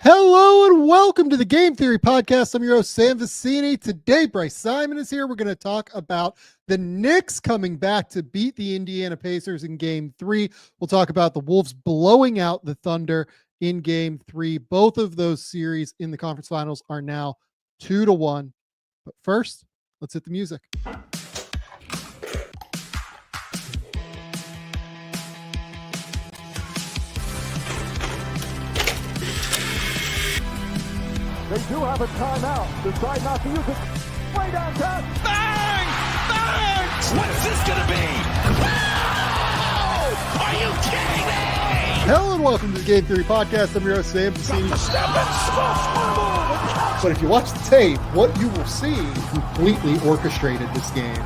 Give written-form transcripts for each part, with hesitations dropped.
Hello and welcome to the Game Theory Podcast. I'm your host, Sam Vecenie. Today, Bryce Simon is here. We're going to talk about the Knicks coming back to beat the Indiana Pacers in Game 3. We'll talk about the Wolves blowing out the Thunder in Game 3. Both of those series in the conference finals are now 2-1. But first, let's hit the music. They do have a timeout. Decide not to use it. Way downtown. Bang! Bang! What's this gonna be? Wow! Are you kidding me? Hello and welcome to the Game Theory Podcast. I'm your host, Sam Vecenie. But if you watch the tape, what you will see completely orchestrated this game.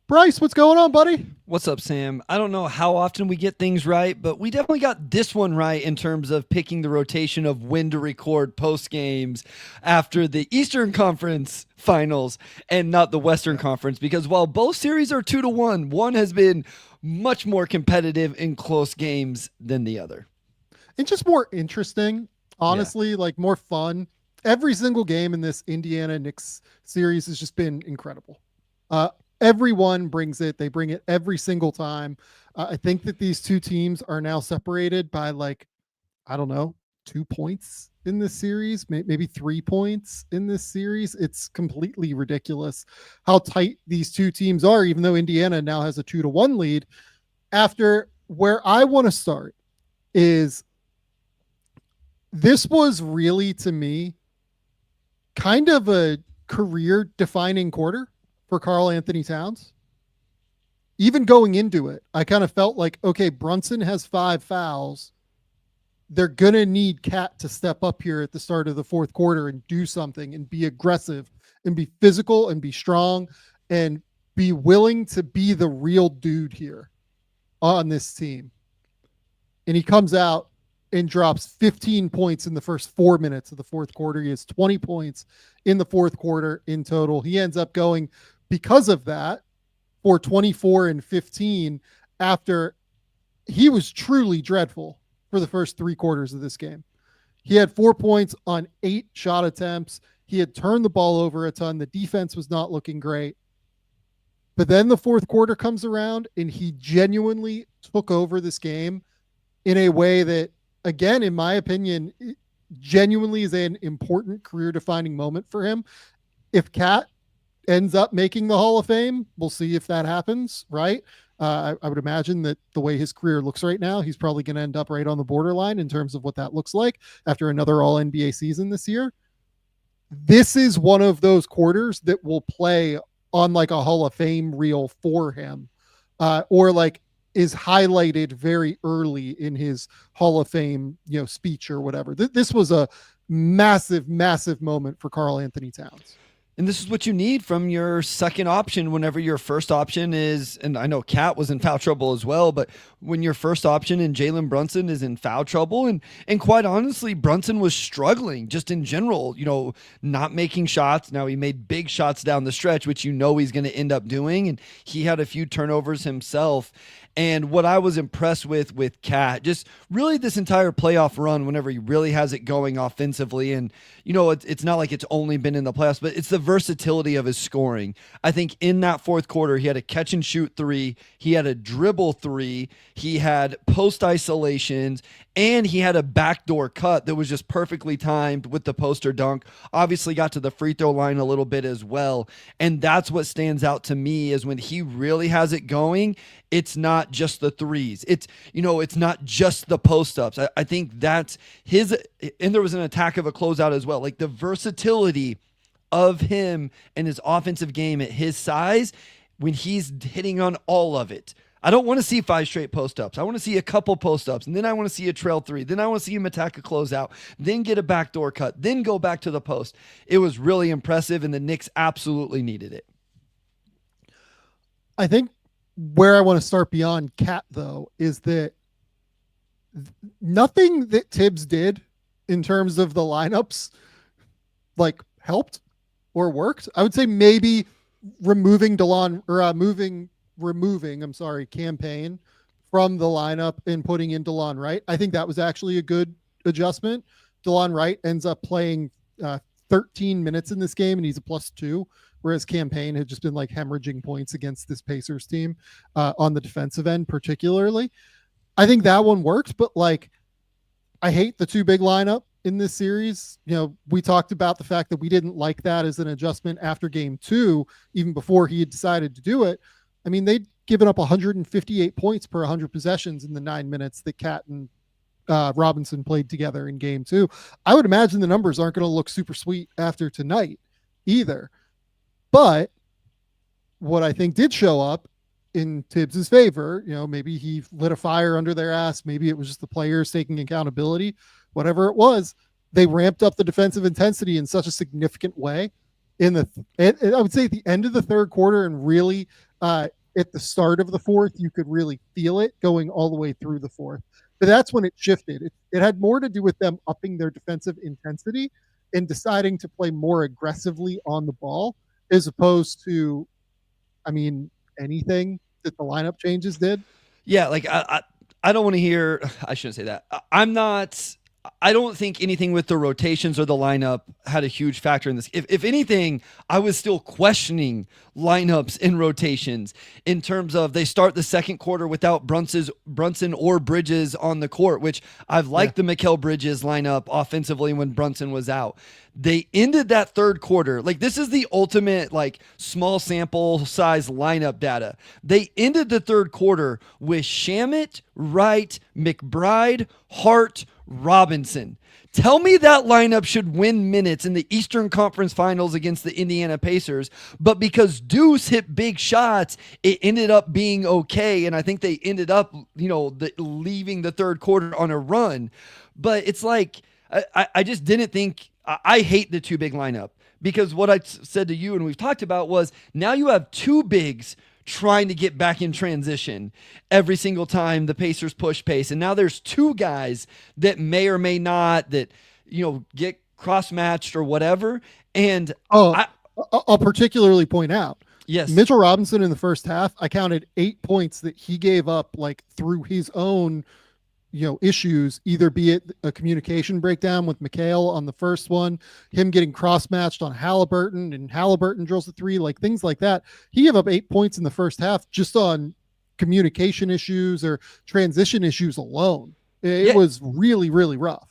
Bryce, what's going on, buddy? What's up, Sam? I don't know how often we get things right, but we definitely got this one right in terms of picking the rotation of when to record post games after the Eastern Conference finals and not the Western Conference, because while both series are 2-1, one has been much more competitive in close games than the other. It's just more interesting, honestly, like more fun. Every single game in this Indiana Knicks series has just been incredible. Everyone brings it. They bring it every single time. I think that these two teams are now separated by 2 points in this series, maybe 3 points in this series. It's completely ridiculous how tight these two teams are, even though Indiana now has a 2-1 lead. After where I want to start is this was really, to me, kind of a career defining quarter for Karl Anthony Towns. Even going into it, I kind of felt like, okay, Brunson has 5 fouls. They're going to need Cat to step up here at the start of the fourth quarter and do something and be aggressive and be physical and be strong and be willing to be the real dude here on this team. And he comes out and drops 15 points in the first 4 minutes of the fourth quarter. He has 20 points in the fourth quarter in total. He ends up going, because of that, for 24 and 15 after he was truly dreadful for the first 3 quarters of this game. He had 4 points on 8 shot attempts. He had turned the ball over a ton. The defense was not looking great. But then the fourth quarter comes around and he genuinely took over this game in a way that, again, in my opinion, genuinely is an important career-defining moment for him. If Cat ends up making the Hall of Fame, we'll see if that happens, right? I would imagine that the way his career looks right now, he's probably going to end up right on the borderline in terms of what that looks like after another All-NBA season this year. This is one of those quarters that will play on like a Hall of Fame reel for him, or like is highlighted very early in his Hall of Fame, speech or whatever. This was a massive, massive moment for Karl Anthony Towns. And this is what you need from your second option whenever your first option is, and I know Cat was in foul trouble as well, but when your first option in Jalen Brunson is in foul trouble, and quite honestly, Brunson was struggling just in general, not making shots. Now he made big shots down the stretch, which he's going to end up doing, and he had a few turnovers himself. And what I was impressed with Cat, just really this entire playoff run, whenever he really has it going offensively, and it's not like it's only been in the playoffs, but it's the versatility of his scoring. I think in that fourth quarter, he had a catch and shoot 3, he had a dribble 3, he had post isolations, and he had a backdoor cut that was just perfectly timed with the poster dunk. Obviously got to the free throw line a little bit as well. And that's what stands out to me is when he really has it going, it's not just the threes. It's not just the post-ups. I think that's his, and there was an attack of a closeout as well. Like the versatility of him and his offensive game at his size, when he's hitting on all of it. I don't want to see 5 straight post-ups. I want to see a couple post-ups, and then I want to see a trail 3. Then I want to see him attack a closeout, then get a backdoor cut, then go back to the post. It was really impressive, and the Knicks absolutely needed it. I think where I want to start beyond Cat, though, is that nothing that Tibbs did in terms of the lineups helped or worked. I would say maybe removing Campaign from the lineup and putting in DeLon Wright. I think that was actually a good adjustment. DeLon Wright ends up playing 13 minutes in this game, and he's a +2, whereas Campaign had just been like hemorrhaging points against this Pacers team on the defensive end, particularly. I think that one worked, but like, I hate the two big lineup in this series. You know, we talked about the fact that we didn't like that as an adjustment after game 2, even before he had decided to do it. I mean, they'd given up 158 points per 100 possessions in the 9 minutes that Cat and Robinson played together in game 2. I would imagine the numbers aren't going to look super sweet after tonight either. But what I think did show up in Tibbs's favor, you know, maybe he lit a fire under their ass. Maybe it was just the players taking accountability. Whatever it was, they ramped up the defensive intensity in such a significant way I would say at the end of the third quarter, and really at the start of the fourth, you could really feel it going all the way through the fourth. But that's when it shifted. It had more to do with them upping their defensive intensity and deciding to play more aggressively on the ball, as opposed to, I mean, anything that the lineup changes did. Yeah, like I don't want to hear. I shouldn't say that. I don't think anything with the rotations or the lineup had a huge factor in this. If anything, I was still questioning lineups and rotations in terms of they start the second quarter without Brunson or Bridges on the court, which I've liked the Mikal Bridges lineup offensively when Brunson was out. They ended that third quarter. Like, this is the ultimate, like, small sample size lineup data. They ended the third quarter with Shamet, Wright, McBride, Hart, Robinson. Tell me that lineup should win minutes in the Eastern Conference Finals against the Indiana Pacers, but because Deuce hit big shots, it ended up being okay, and I think they ended up, leaving the third quarter on a run. But it's like, I just didn't think. I hate the two big lineup, because what I said to you and we've talked about was, now you have two bigs trying to get back in transition every single time the Pacers push pace. And now there's two guys that may or may not get cross-matched or whatever. And I'll particularly point out, yes, Mitchell Robinson in the first half, I counted 8 points that he gave up, like, through his own issues, either be it a communication breakdown with Mikal on the first one, him getting cross-matched on Halliburton, and Halliburton drills the three, like things like that. He gave up 8 points in the first half just on communication issues or transition issues alone. It was really, really rough.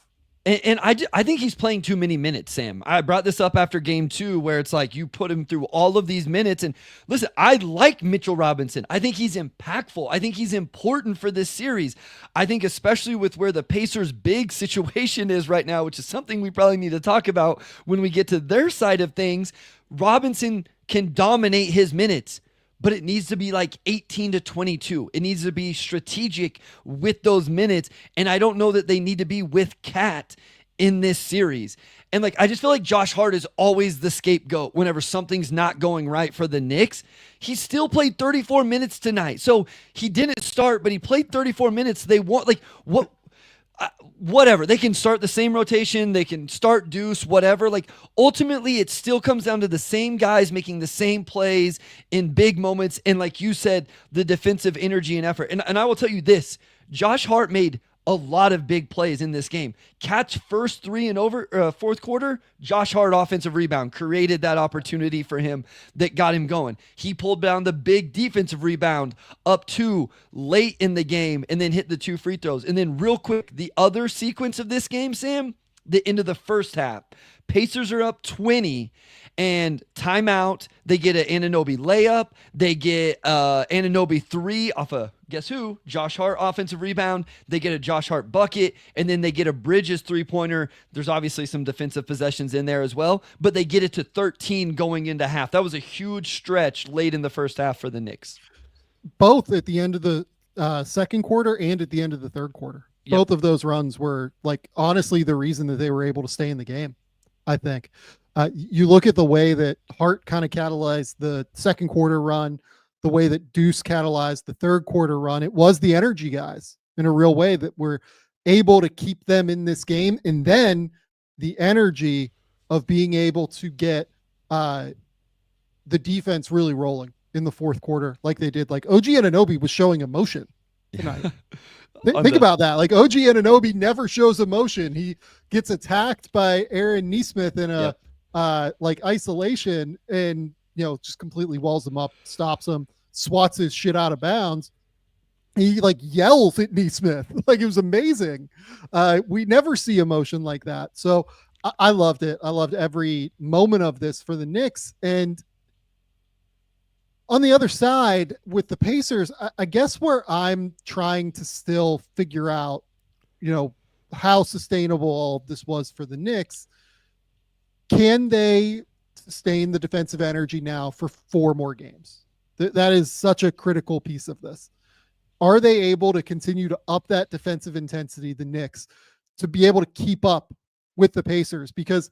And I think he's playing too many minutes, Sam. I brought this up after game 2, where it's like you put him through all of these minutes. And listen, I like Mitchell Robinson. I think he's impactful. I think he's important for this series. I think especially with where the Pacers' big situation is right now, which is something we probably need to talk about when we get to their side of things, Robinson can dominate his minutes. But it needs to be like 18 to 22. It needs to be strategic with those minutes. And I don't know that they need to be with Cat in this series. And I just feel like Josh Hart is always the scapegoat whenever something's not going right for the Knicks. He still played 34 minutes tonight. So he didn't start, but he played 34 minutes. They want, whatever. They can start the same rotation. They can start Deuce, whatever. Ultimately, it still comes down to the same guys making the same plays in big moments. And like you said, the defensive energy and effort. And I will tell you this, Josh Hart made a lot of big plays in this game. Cat's first three and over fourth quarter, Josh Hart offensive rebound created that opportunity for him that got him going. He pulled down the big defensive rebound up 2 late in the game and then hit the 2 free throws. And then real quick, the other sequence of this game, Sam, the end of the first half. Pacers are up 20 and timeout. They get an Anunoby layup. They get Anunoby 3 off a, guess who? Josh Hart offensive rebound. They get a Josh Hart bucket, and then they get a Bridges 3-pointer. There's obviously some defensive possessions in there as well, but they get it to 13 going into half. That was a huge stretch late in the first half for the Knicks. Both at the end of the second quarter and at the end of the third quarter. Yep. Both of those runs were, honestly, the reason that they were able to stay in the game, I think. You look at the way that Hart kind of catalyzed the second quarter run, the way that Deuce catalyzed the third quarter run. It was the energy guys in a real way that were able to keep them in this game. And then the energy of being able to get the defense really rolling in the fourth quarter like they did. Like OG Anunoby was showing emotion tonight. Think about that. Like OG Anunoby never shows emotion. He gets attacked by Aaron Nesmith in a like isolation, and just completely walls him up, stops him, swats his shit out of bounds. He like yells at Nesmith. Like it was amazing. We never see emotion like that. So I loved it. I loved every moment of this for the Knicks. And on the other side with the Pacers, I guess where I'm trying to still figure out, how sustainable all of this was for the Knicks. Can they sustain the defensive energy now for 4 more games? That is such a critical piece of this. Are they able to continue to up that defensive intensity, the Knicks, to be able to keep up with the Pacers? Because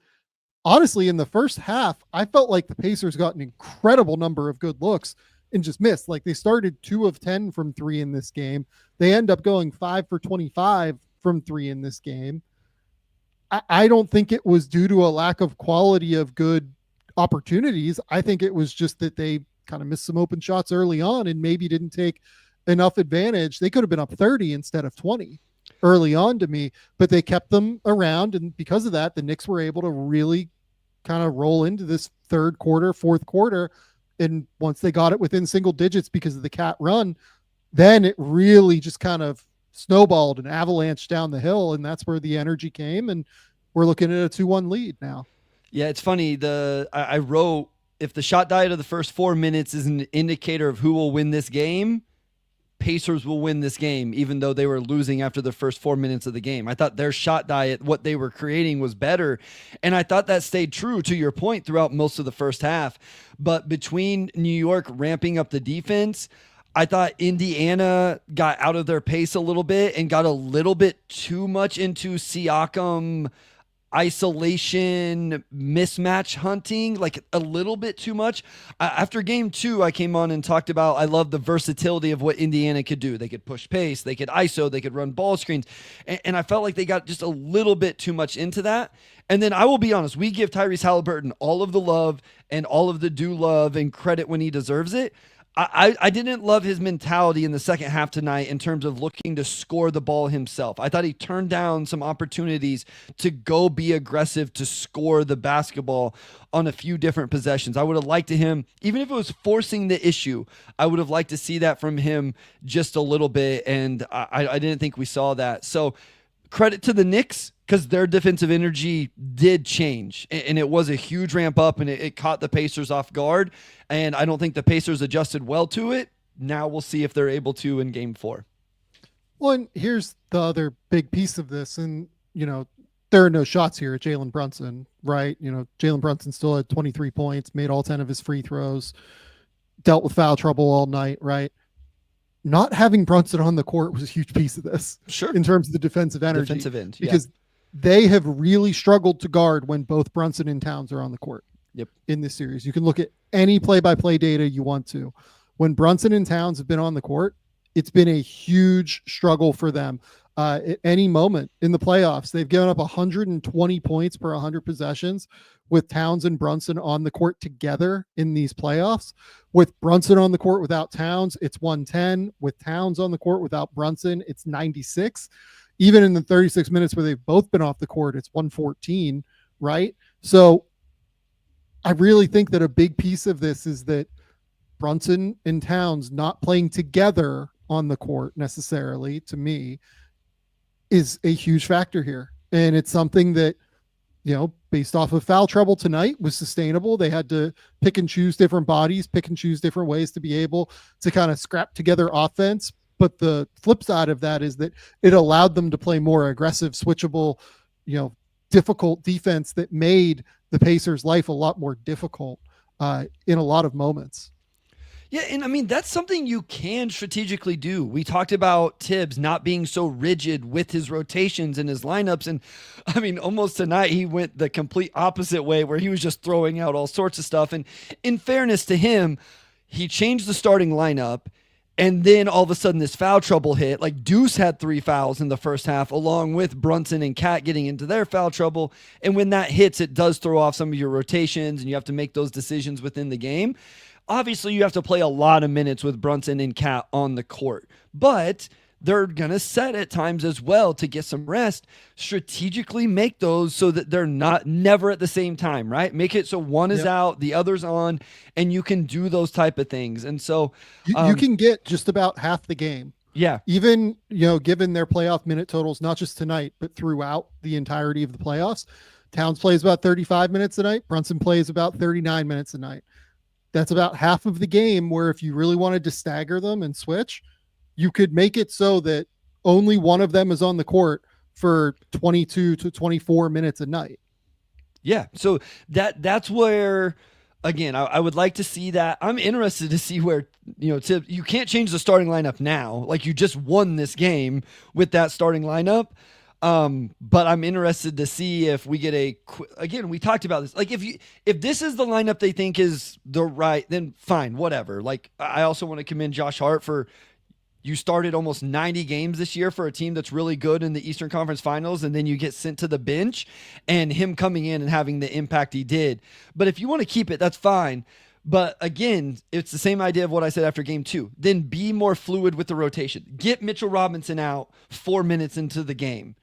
honestly, in the first half, I felt like the Pacers got an incredible number of good looks and just missed. Like they started 2 of 10 from 3 in this game. They end up going 5 for 25 from 3 in this game. I don't think it was due to a lack of quality of good opportunities. I think it was just that they kind of missed some open shots early on and maybe didn't take enough advantage. They could have been up 30 instead of 20 early on to me, but they kept them around. And because of that, the Knicks were able to really kind of roll into this third quarter, fourth quarter. And once they got it within single digits because of the cat run, then it really just kind of snowballed and avalanche down the hill. And that's where the energy came. And we're looking at a 2-1 lead now. Yeah, it's funny. I wrote, if the shot diet of the first 4 minutes is an indicator of who will win this game, Pacers will win this game, even though they were losing after the first 4 minutes of the game. I thought their shot diet, what they were creating, was better. And I thought that stayed true, to your point, throughout most of the first half. But between New York ramping up the defense, I thought Indiana got out of their pace a little bit and got a little bit too much into Siakam isolation mismatch hunting, like a little bit too much. After game 2, I came on and talked about, I love the versatility of what Indiana could do. They could push pace, they could ISO, they could run ball screens. And I felt like they got just a little bit too much into that. And then I will be honest, we give Tyrese Halliburton all of the love and all of the due love and credit when he deserves it. I didn't love his mentality in the second half tonight in terms of looking to score the ball himself. I thought he turned down some opportunities to go be aggressive to score the basketball on a few different possessions. I would have liked to him, even if it was forcing the issue, I would have liked to see that from him just a little bit, and I didn't think we saw that. So credit to the Knicks, because their defensive energy did change, and it was a huge ramp up, and it caught the Pacers off guard, and I don't think the Pacers adjusted well to it. Now we'll see if they're able to in game 4. Well, and here's the other big piece of this, and, there are no shots here at Jalen Brunson, right? Jalen Brunson still had 23 points, made all 10 of his free throws, dealt with foul trouble all night, right? Not having Brunson on the court was a huge piece of this. Sure. In terms of the defensive energy. Defensive end, because they have really struggled to guard when both Brunson and Towns are on the court. Yep. In this series. You can look at any play-by-play data you want to. When Brunson and Towns have been on the court, it's been a huge struggle for them. At any moment in the playoffs, they've given up 120 points per 100 possessions with Towns and Brunson on the court together in these playoffs. With Brunson on the court without Towns, it's 110. With Towns on the court without Brunson, it's 96. Even in the 36 minutes where they've both been off the court, it's 114, right? So I really think that a big piece of this is that Brunson and Towns not playing together on the court necessarily, to me, is a huge factor here. And it's something that, based off of foul trouble tonight, was sustainable. They had to pick and choose different bodies, pick and choose different ways to be able to kind of scrap together offense. But the flip side of that is that it allowed them to play more aggressive, switchable, difficult defense that made the Pacers' life a lot more difficult in a lot of moments. Yeah, and I mean, that's something you can strategically do. We talked about Tibbs not being so rigid with his rotations and his lineups. And I mean, almost tonight, he went the complete opposite way where he was just throwing out all sorts of stuff. And in fairness to him, he changed the starting lineup. And then all of a sudden this foul trouble hit. Like Deuce had 3 fouls in the first half, along with Brunson and Cat getting into their foul trouble. And when that hits, it does throw off some of your rotations and you have to make those decisions within the game. Obviously, you have to play a lot of minutes with Brunson and Cat on the court. But they're going to set at times as well to get some rest, strategically make those so that they're never at the same time, right? Make it so one is out, the other's on, and you can do those type of things. And so you can get just about half the game. Yeah. Even, given their playoff minute totals, not just tonight, but throughout the entirety of the playoffs, Towns plays about 35 minutes a night. Brunson plays about 39 minutes a night. That's about half of the game where if you really wanted to stagger them and switch, you could make it so that only one of them is on the court for 22 to 24 minutes a night. Yeah. So that's where, again, I would like to see that. I'm interested to see where, you can't change the starting lineup now. Like, you just won this game with that starting lineup. But I'm interested to see if we get again, we talked about this. Like, if this is the lineup they think is the right, then fine, whatever. Like, I also want to commend Josh Hart for, you started almost 90 games this year for a team that's really good in the Eastern Conference Finals, and then you get sent to the bench, and him coming in and having the impact he did. But if you want to keep it, that's fine. But again, it's the same idea of what I said after game 2. Then be more fluid with the rotation. Get Mitchell Robinson out 4 minutes into the game.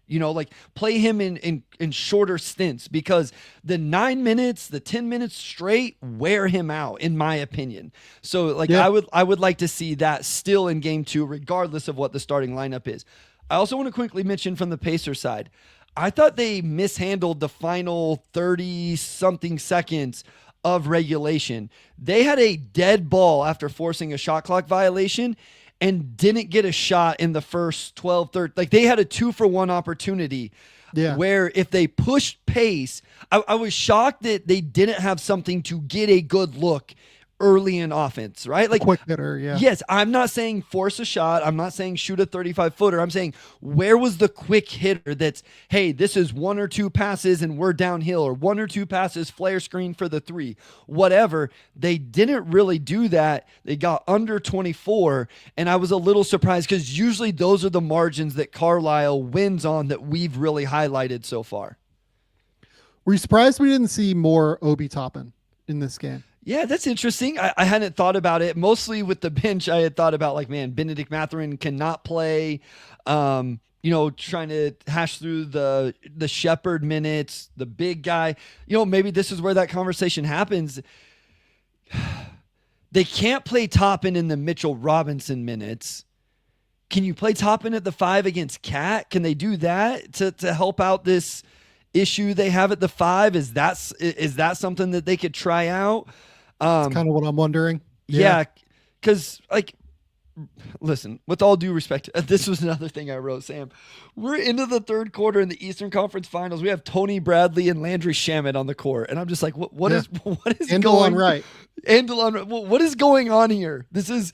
Play him in shorter stints, because the 9 minutes, the 10 minutes straight wear him out, in my opinion. So I would like to see that still in game 2, regardless of what the starting lineup is. I also want to quickly mention from the Pacers side, I thought they mishandled the final 30 something seconds of regulation. They had a dead ball after forcing a shot clock violation and didn't get a shot in the first 12, 13. Like, they had a 2-for-1 opportunity where if they pushed pace, I was shocked that they didn't have something to get a good look early in offense, right? Like, quick hitter, yeah. Yes, I'm not saying force a shot. I'm not saying shoot a 35-footer. I'm saying, where was the quick hitter that's, hey, this is 1 or 2 passes and we're downhill, or 1 or 2 passes, flare screen for the 3, whatever. They didn't really do that. They got under 24, and I was a little surprised, because usually those are the margins that Carlisle wins on that we've really highlighted so far. Were you surprised we didn't see more Obi Toppin in this game? Yeah, that's interesting. I hadn't thought about it. Mostly with the bench, I had thought about, like, man, Benedict Mathurin cannot play. Trying to hash through the Shepherd minutes, the big guy. Maybe this is where that conversation happens. They can't play Toppin in the Mitchell Robinson minutes. Can you play Toppin at the 5 against Cat? Can they do that to help out this issue they have at the 5? Is that something that they could try out? That's kind of what I'm wondering. Yeah, because, listen, with all due respect, this was another thing I wrote, Sam. We're into the third quarter in the Eastern Conference Finals. We have Tony Bradley and Landry Shamet on the court, and I'm just like, what is going right? What is going on here? This is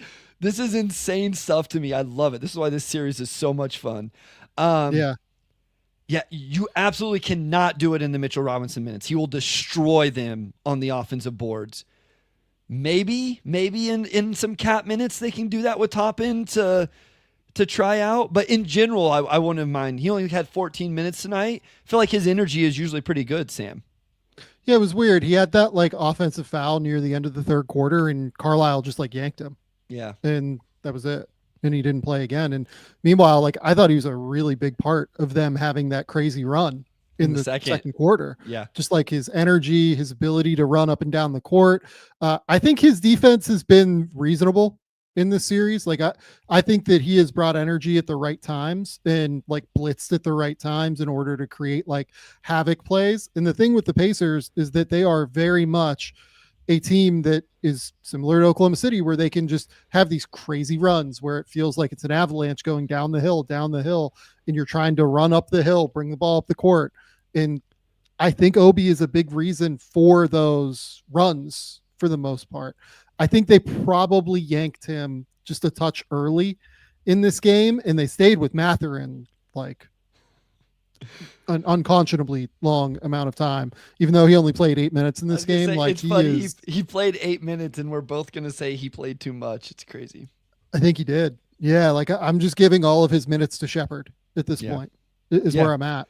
insane stuff to me. I love it. This is why this series is so much fun. Yeah, you absolutely cannot do it in the Mitchell Robinson minutes. He will destroy them on the offensive boards. Maybe in some Cat minutes they can do that with Toppin to try out. But in general, I wouldn't mind. He only had 14 minutes tonight. I feel like his energy is usually pretty good, Sam. Yeah, it was weird. He had that offensive foul near the end of the third quarter, and Carlisle just yanked him. Yeah. And that was it. And he didn't play again. And meanwhile, I thought he was a really big part of them having that crazy run in the second quarter. Yeah. Just his energy, his ability to run up and down the court. I think his defense has been reasonable in this series. I think that he has brought energy at the right times and blitzed at the right times in order to create havoc plays. And the thing with the Pacers is that they are very much a team that is similar to Oklahoma City, where they can just have these crazy runs where it feels like it's an avalanche going down the hill, and you're trying to run up the hill, bring the ball up the court. And I think Obi is a big reason for those runs for the most part. I think they probably yanked him just a touch early in this game, and they stayed with Mathurin an unconscionably long amount of time, even though he only played 8 minutes in this game. It's funny. He played 8 minutes, and we're both going to say he played too much. It's crazy. I think he did. Yeah. I'm just giving all of his minutes to Shepherd at this point is where I'm at.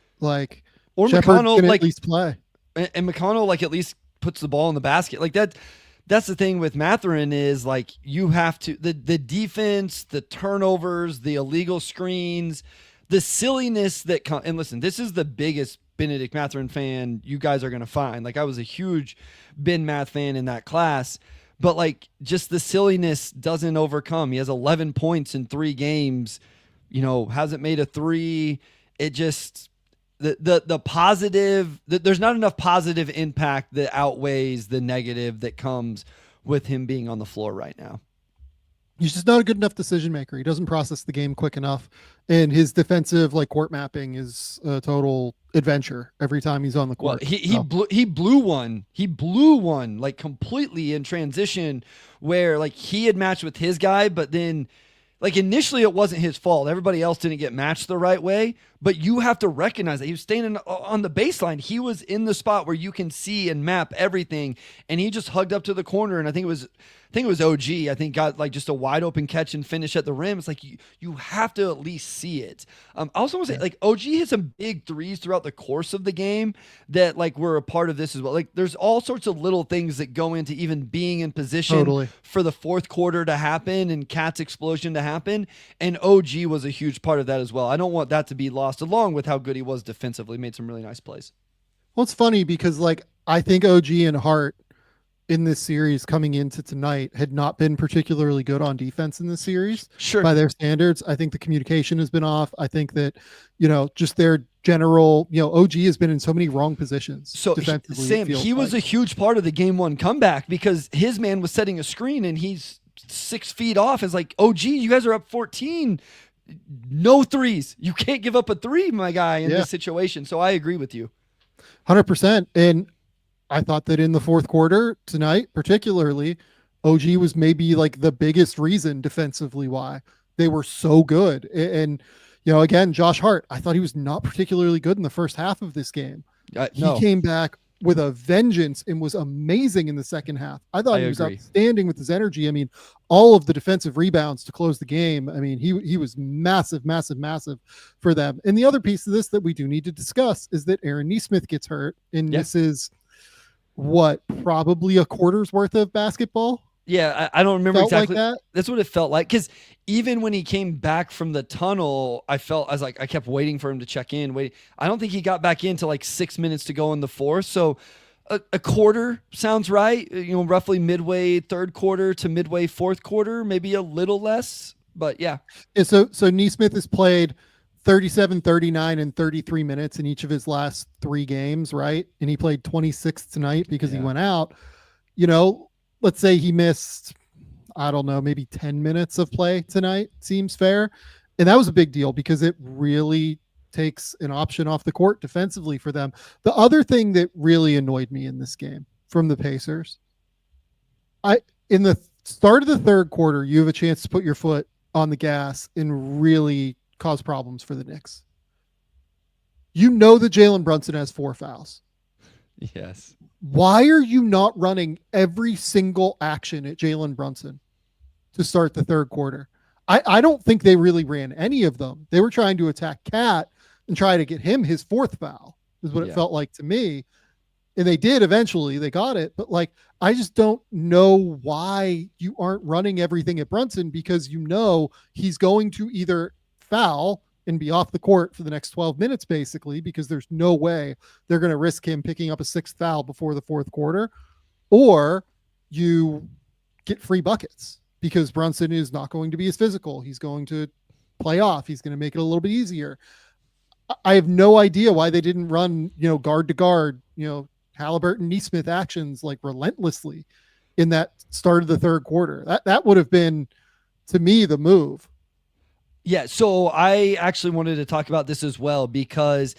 Or McConnell can at least play. And McConnell at least puts the ball in the basket. that's the thing with Mathurin is like you have to the defense, the turnovers, the illegal screens, the silliness that and listen, this is the biggest Benedict Mathurin fan you guys are going to find. Like I was a huge Ben Math fan in that class, but like just the silliness doesn't overcome. He has 11 points in 3 games, hasn't made a 3. It just the positive, there's not enough positive impact that outweighs the negative that comes with him being on the floor right now. He's just not a good enough decision maker. He doesn't process the game quick enough, and his defensive court mapping is a total adventure every time he's on the court. Well, he blew one like completely in transition where like he had matched with his guy, but then like initially it wasn't his fault. Everybody else didn't get matched the right way, but you have to recognize that he was staying on the baseline. He was in the spot where you can see and map everything, and he just hugged up to the corner, and I think it was OG. I think got like just a wide open catch and finish at the rim. It's like you have to at least see it. I also want to say like OG hit some big threes throughout the course of the game that like were a part of this as well. Like there's all sorts of little things that go into even being in position for the fourth quarter to happen and Cat's explosion to happen. And OG was a huge part of that as well. I don't want that to be lost, along with how good he was defensively. Made some really nice plays. Well, it's funny because like I think OG and Hart in this series coming into tonight had not been particularly good on defense in this series. Sure. By their standards. I think the communication has been off. I think that, just their general, OG has been in so many wrong positions. So defensively, Sam, he was a huge part of the game 1 comeback because his man was setting a screen and he's 6 feet off. It's like, OG, you guys are up 14. No threes. You can't give up a 3, my guy, in this situation. So I agree with you. 100%. And I thought that in the fourth quarter tonight, particularly, OG was maybe like the biggest reason defensively why they were so good. And, again, Josh Hart, I thought he was not particularly good in the first half of this game. He came back with a vengeance and was amazing in the second half. I thought he was outstanding with his energy. I mean, all of the defensive rebounds to close the game. I mean, he was massive, massive, massive for them. And the other piece of this that we do need to discuss is that Aaron Nesmith gets hurt, and this is probably a quarter's worth of basketball. Yeah, I don't remember exactly. Like that. That's what it felt like. Because even when he came back from the tunnel, I kept waiting for him to check in. I don't think he got back in till like 6 minutes to go in the fourth. So a quarter sounds right. Roughly midway third quarter to midway fourth quarter, maybe a little less. But yeah. So Nesmith has played 37, 39, and 33 minutes in each of his last 3 games, right? And he played 26 tonight because he went out. Let's say he missed, I don't know, maybe 10 minutes of play tonight. Seems fair. And that was a big deal because it really takes an option off the court defensively for them. The other thing that really annoyed me in this game from the Pacers, in the start of the third quarter, you have a chance to put your foot on the gas and really cause problems for the Knicks. That Jalen Brunson has 4 fouls. Yes. Why are you not running every single action at Jalen Brunson to start the third quarter? I don't think they really ran any of them. They were trying to attack Cat and try to get him his 4th foul, is what it felt like to me. And they did eventually. They got it. But I just don't know why you aren't running everything at Brunson, because he's going to either foul and be off the court for the next 12 minutes, basically, because there's no way they're going to risk him picking up a 6th foul before the fourth quarter, or you get free buckets because Brunson is not going to be as physical. He's going to play off. He's going to make it a little bit easier. I have no idea why they didn't run, guard to guard, Halliburton, Nesmith actions relentlessly in that start of the third quarter. That would have been, to me, the move. Yeah, so I actually wanted to talk about this as well because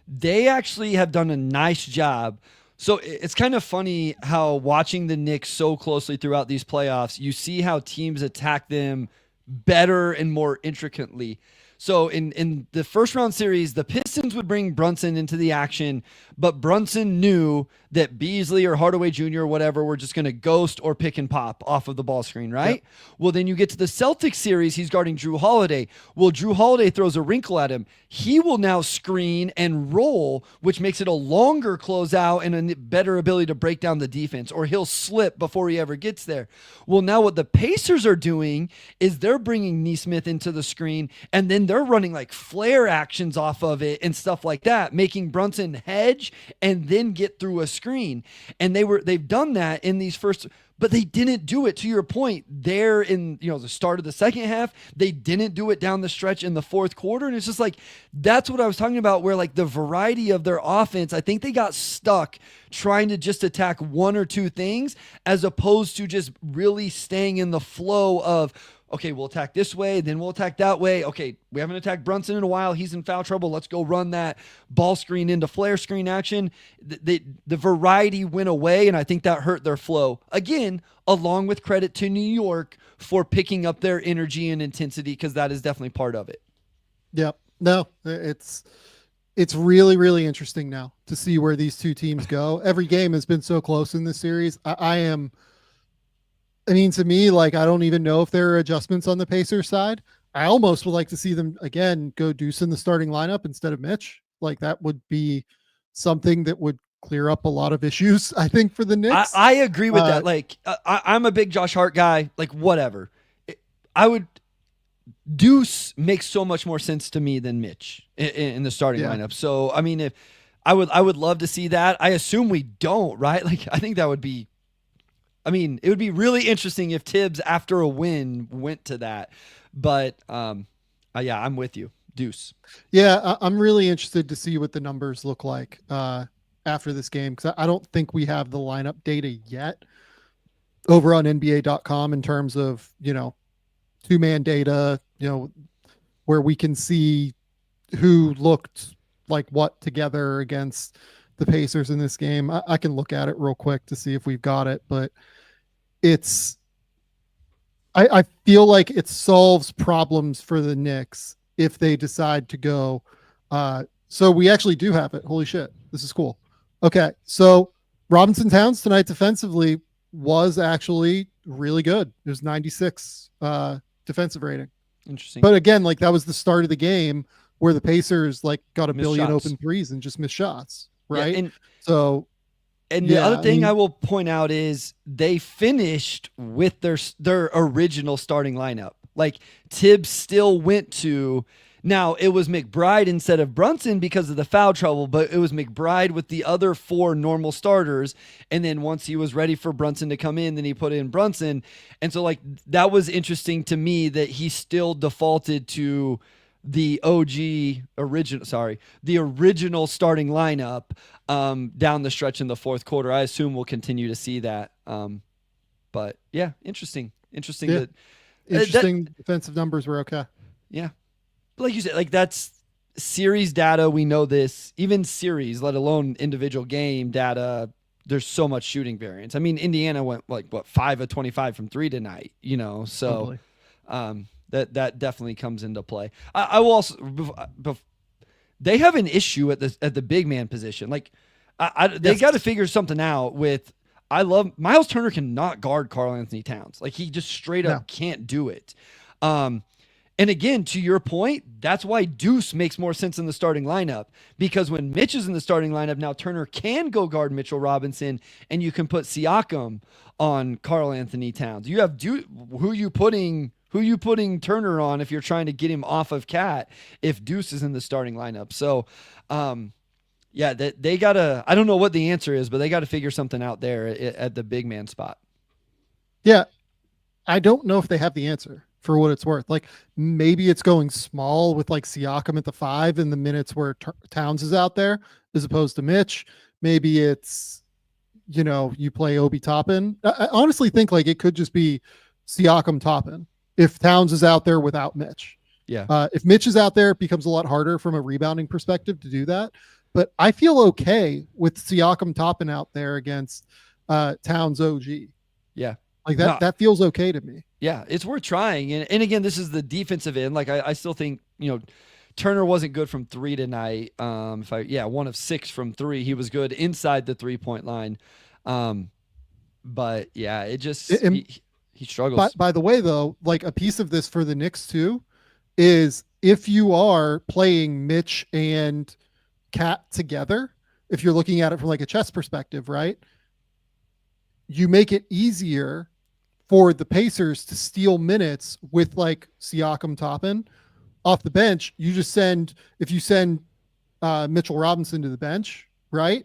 they actually have done a nice job. So it's kind of funny how watching the Knicks so closely throughout these playoffs, you see how teams attack them better and more intricately. So in the first round series, the Pistons would bring Brunson into the action, but Brunson knew that Beasley or Hardaway Jr. or whatever were just going to ghost or pick and pop off of the ball screen, right? Yep. Well, then you get to the Celtics series, he's guarding Drew Holiday. Well, Drew Holiday throws a wrinkle at him. He will now screen and roll, which makes it a longer closeout and a better ability to break down the defense, or he'll slip before he ever gets there. Well, now what the Pacers are doing is they're bringing Nesmith into the screen, and then they're running like flare actions off of it and stuff like that, making Brunson hedge and then get through a screen. And they've done that in these first, but they didn't do it, to your point, there in the start of the second half. They didn't do it down the stretch in the fourth quarter. And it's just like, that's what I was talking about, where like the variety of their offense, I think they got stuck trying to just attack one or two things as opposed to just really staying in the flow of, okay, we'll attack this way, then we'll attack that way. Okay, we haven't attacked Brunson in a while. He's in foul trouble. Let's go run that ball screen into flare screen action. The variety went away, and I think that hurt their flow. Again, along with credit to New York for picking up their energy and intensity, because that is definitely part of it. Yep. No, it's really, really interesting now to see where these two teams go. Every game has been so close in this series. To me, like, I don't even know if there are adjustments on the Pacers side. I almost would like to see them again go Deuce in the starting lineup instead of Mitch. Like, that would be something that would clear up a lot of issues, I think, for the Knicks. I agree with that. Like, I'm a big Josh Hart guy. Like, whatever. Deuce makes so much more sense to me than Mitch in the starting lineup. So, I mean, if I would love to see that. I assume we don't, right? Like, I think that would be. It would be really interesting if Tibbs, after a win, went to that. But, I'm with you. Deuce. Yeah, I'm really interested to see what the numbers look like after this game, because I don't think we have the lineup data yet over on NBA.com in terms of, two-man data, where we can see who looked like what together against the Pacers in this game. I can look at it real quick to see if we've got it, but I feel like it solves problems for the Knicks if they decide to go. So we actually do have it. Holy shit. This is cool. Okay. So Robinson Towns tonight defensively was actually really good. It was 96 defensive rating. Interesting. But again, like, that was the start of the game where the Pacers like got a billion shots. open threes and just missed shots. Right. Yeah, and the other thing I will point out is they finished with their original starting lineup. Like, Tibbs still went to, now it was McBride instead of Brunson because of the foul trouble, but it was McBride with the other four normal starters. And then once he was ready for Brunson to come in, then he put in Brunson. And so, like, that was interesting to me that he still defaulted to the original starting lineup down the stretch in the fourth quarter. I assume we'll continue to see that. But yeah, interesting. Yeah. Defensive numbers were okay. Yeah. But like you said, like, that's series data. We know this, even series, let alone individual game data. There's so much shooting variance. Indiana went 5 of 25 from 3 tonight, so totally. That definitely comes into play. I will also, they have an issue at the big man position. Like, they got to figure something out with. I love Miles Turner cannot guard Karl Anthony Towns. Like, he just straight up can't do it. And again, to your point, that's why Deuce makes more sense in the starting lineup, because when Mitch is in the starting lineup, now Turner can go guard Mitchell Robinson, and you can put Siakam on Karl Anthony Towns. You have Deuce. Who you putting Turner on if you're trying to get him off of Cat if Deuce is in the starting lineup? So, they gotta, I don't know what the answer is, but they got to figure something out there at the big man spot. Yeah. I don't know if they have the answer, for what it's worth. Like, maybe it's going small with like Siakam at the 5 in the minutes where Towns is out there as opposed to Mitch. Maybe it's, you play Obi Toppin. I honestly think like it could just be Siakam Toppin if Towns is out there without Mitch. Yeah. If Mitch is out there, it becomes a lot harder from a rebounding perspective to do that. But I feel okay with Siakam Toppin out there against Towns OG. Yeah. Like that feels okay to me. Yeah, it's worth trying. And again, this is the defensive end. Like, I still think, Turner wasn't good from 3 tonight. 1 of 6 from 3. He was good inside the 3-point line. But yeah, it just he struggles. By the way, though, like a piece of this for the Knicks too is if you are playing Mitch and Cat together, if you're looking at it from like a chess perspective, right? You make it easier for the Pacers to steal minutes with like Siakam Toppin off the bench. You just if you send Mitchell Robinson to the bench, right?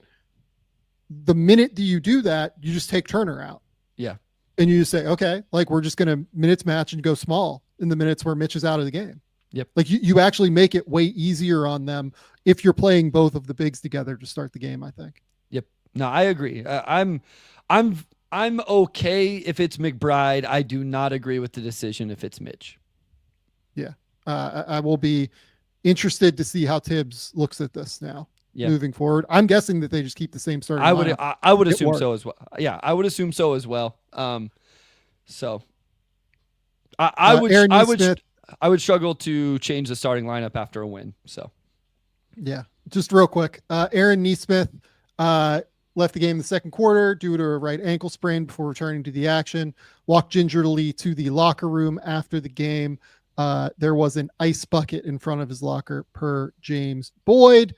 The minute that you do that, you just take Turner out. Yeah. And you just say, okay, like we're just going to minutes match and go small in the minutes where Mitch is out of the game. Yep. Like you actually make it way easier on them if you're playing both of the bigs together to start the game, I think. Yep. No, I agree. I'm okay if it's McBride. I do not agree with the decision if it's Mitch. Yeah. I will be interested to see how Tibbs looks at this now. Yeah. Moving forward, I'm guessing that they just keep the same starting lineup. I would assume so as well. Yeah, I would assume so as well. So I would struggle to change the starting lineup after a win. So yeah, just real quick, Aaron Nesmith left the game in the second quarter due to a right ankle sprain before returning to the action. Walked gingerly to the locker room after the game. There was an ice bucket in front of his locker, per James Boyd.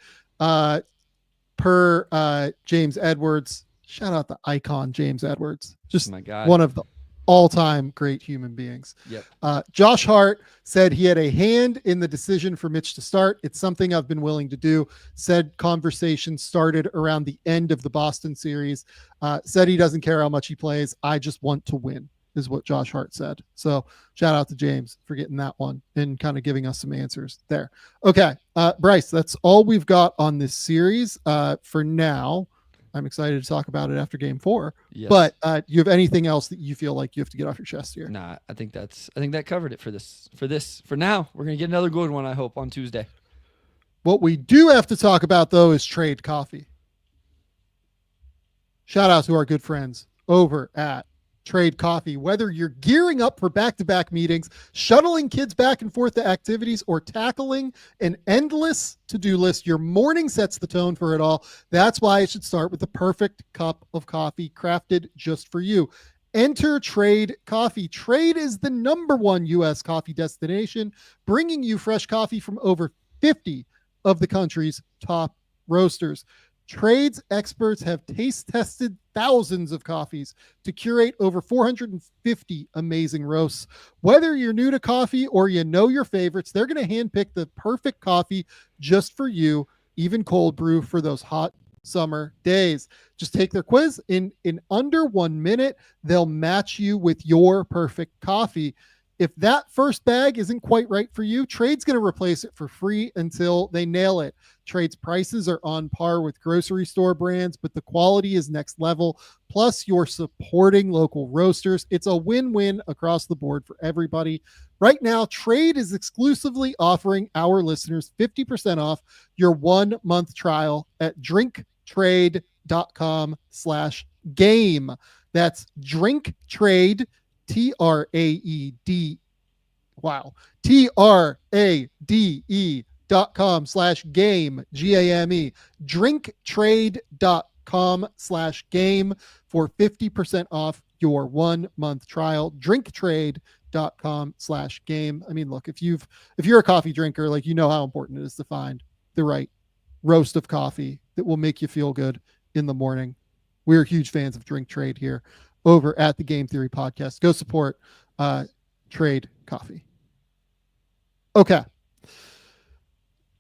Per James Edwards. Shout out the icon James Edwards. Just one of the all-time great human beings. Yep. Josh Hart said he had a hand in the decision for Mitch to start. It's something I've been willing to do. Said conversation started around the end of the Boston series. Said he doesn't care how much he plays. I just want to win, is what Josh Hart said. So shout out to James for getting that one and kind of giving us some answers there. Okay. Bryce, that's all we've got on this series for now. I'm excited to talk about it after game 4, yes. But do you have anything else that you feel like you have to get off your chest here? Nah, I think that covered it for now. We're going to get another good one, I hope, on Tuesday. What we do have to talk about though is trade coffee. Shout out to our good friends over at Trade Coffee. Whether you're gearing up for back-to-back meetings, shuttling kids back and forth to activities, or tackling an endless to-do list, your morning sets the tone for it all. That's why it should start with the perfect cup of coffee crafted just for you. Enter Trade Coffee. Trade is the #1 U.S. coffee destination, bringing you fresh coffee from over 50 of the country's top roasters. Trade's experts have taste tested thousands of coffees to curate over 450 amazing roasts. Whether you're new to coffee or you know your favorites, they're going to handpick the perfect coffee just for you, even cold brew for those hot summer days. Just take their quiz. In under 1 minute, they'll match you with your perfect coffee. If that first bag isn't quite right for you, Trade's going to replace it for free until they nail it. Trade's prices are on par with grocery store brands, but the quality is next level. Plus, you're supporting local roasters. It's a win-win across the board for everybody. Right now, Trade is exclusively offering our listeners 50% off your 1-month trial at drinktrade.com/game. That's drinktrade, TRADE.com/game, GAME, drinktrade.com/game for 50% off your 1-month trial. Drinktrade.com/game. I mean, look, if you're a coffee drinker, like, you know how important it is to find the right roast of coffee that will make you feel good in the morning. We're huge fans of Drink Trade here over at the Game Theory Podcast. Go support Trade Coffee. Okay.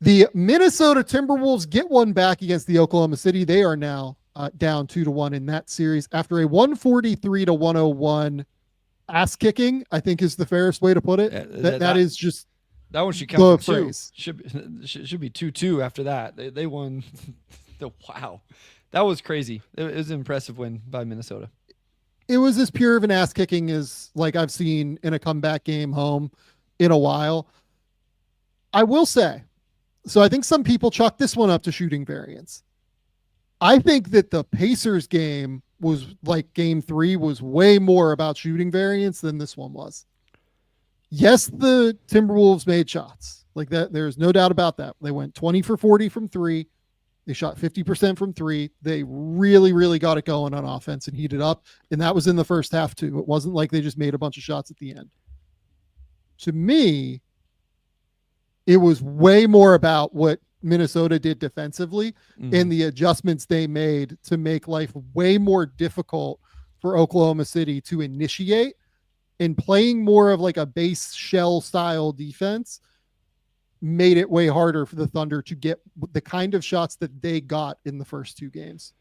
The Minnesota Timberwolves get one back against the Oklahoma City. They are now down 2-1 in that series after a 143-101 ass kicking, I think is the fairest way to put it. That is just that one should count for 2. Should be 2-2 after that. They won. Wow. That was crazy. It was an impressive win by Minnesota. It was as pure of an ass kicking as like I've seen in a comeback game home in a while. I will say, so I think some people chalk this one up to shooting variance. I think that the Pacers game was like game 3 was way more about shooting variance than this one was. Yes, the Timberwolves made shots. Like that, there's no doubt about that. They went 20 for 40 from three. They shot 50% from three. They really, really got it going on offense and heated up. And that was in the first half too. It wasn't like they just made a bunch of shots at the end. To me, it was way more about what Minnesota did defensively and the adjustments they made to make life way more difficult for Oklahoma City to initiate, and playing more of like a base shell style defense made it way harder for the Thunder to get the kind of shots that they got in the first two games.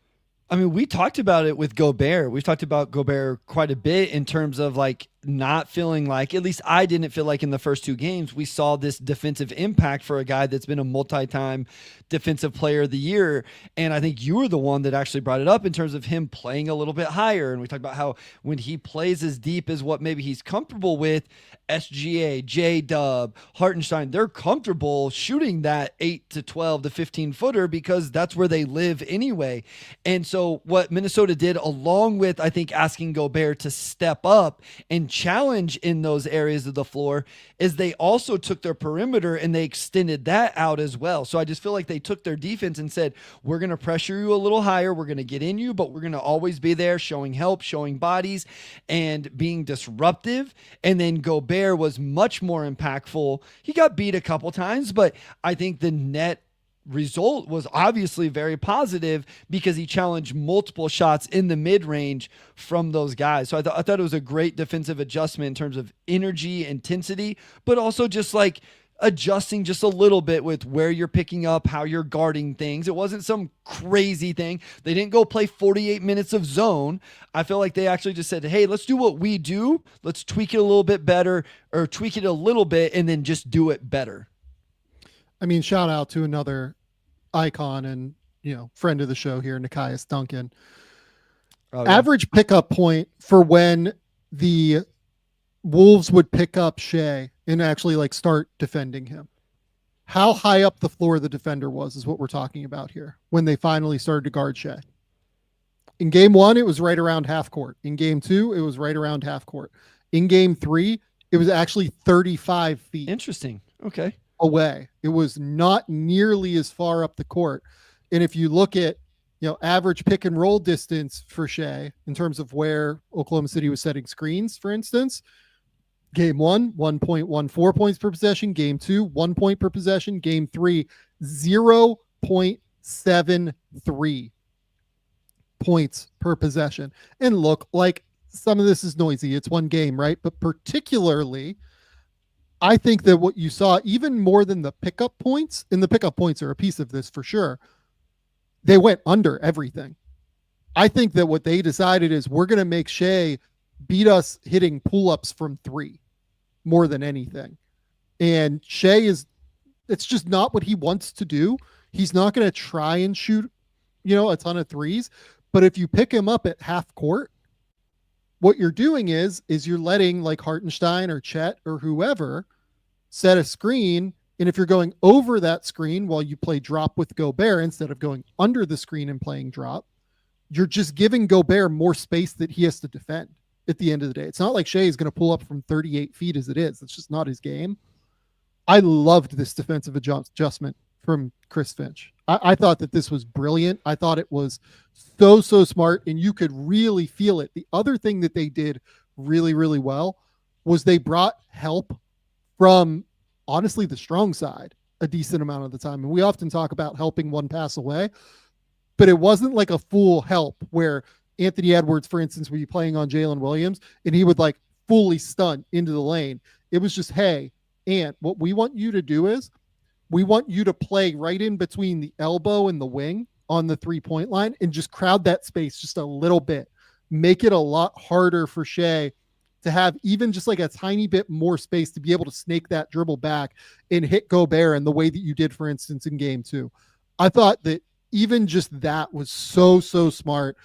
I mean, we talked about it with Gobert. We've talked about Gobert quite a bit in terms of like not feeling like, at least I didn't feel like in the first two games, we saw this defensive impact for a guy that's been a multi-time defensive player of the year. And I think you were the one that actually brought it up in terms of him playing a little bit higher. And we talked about how when he plays as deep as what maybe he's comfortable with, SGA, J-Dub, Hartenstein, they're comfortable shooting that 8 to 12 to 15 footer because that's where they live anyway. And so what Minnesota did, along with, I think, asking Gobert to step up and challenge in those areas of the floor, is they also took their perimeter and they extended that out as well. So I just feel like they took their defense and said, we're going to pressure you a little higher. We're going to get in you, but we're going to always be there showing help, showing bodies, and being disruptive. And then Gobert was much more impactful. He got beat a couple times, but I think the net result was obviously very positive because he challenged multiple shots in the mid-range from those guys. So I thought it was a great defensive adjustment in terms of energy, intensity, but also just like adjusting just a little bit with where you're picking up, how you're guarding things. It wasn't some crazy thing. They didn't go play 48 minutes of zone. I feel like they actually just said, hey, let's do what we do. Let's tweak it a little bit better, or tweak it a little bit and then just do it better. I mean, shout out to another icon and, friend of the show here, Nikias Duncan. Oh, yeah. Average pickup point for when the Wolves would pick up Shea and actually like start defending him. How high up the floor the defender was is what we're talking about here when they finally started to guard Shea. In game one, it was right around half court. In game two, it was right around half court. In game three, it was actually 35 feet. Interesting. Okay. Away. It was not nearly as far up the court. And if you look at, average pick and roll distance for Shea in terms of where Oklahoma City was setting screens, for instance, game one, 1.14 points per possession. Game two, 1 point per possession. Game three, 0.73 points per possession. And look, like some of this is noisy. It's one game, right? But particularly, I think that what you saw, even more than the pickup points, and the pickup points are a piece of this for sure, they went under everything. I think that what they decided is we're going to make Shea beat us hitting pull-ups from three more than anything. And Shea it's just not what he wants to do. He's not going to try and shoot, a ton of threes. But if you pick him up at half court, what you're doing is you're letting like Hartenstein or Chet or whoever set a screen. And if you're going over that screen while you play drop with Gobert instead of going under the screen and playing drop, you're just giving Gobert more space that he has to defend at the end of the day. It's not like Shea is going to pull up from 38 feet as it is. It's just not his game. I loved this defensive adjustment from Chris Finch. I thought that this was brilliant. I thought it was so smart, and you could really feel it. The other thing that they did really, really well was they brought help from, honestly, the strong side a decent amount of the time. And we often talk about helping one pass away, but it wasn't like a full help where Anthony Edwards, for instance, would be playing on Jalen Williams and he would like fully stunt into the lane. It was just, hey, Ant, what we want you to do is we want you to play right in between the elbow and the wing on the 3-point line and just crowd that space just a little bit. Make it a lot harder for Shea to have even just like a tiny bit more space to be able to snake that dribble back and hit Gobert in the way that you did, for instance, in game two. I thought that even just that was so smart.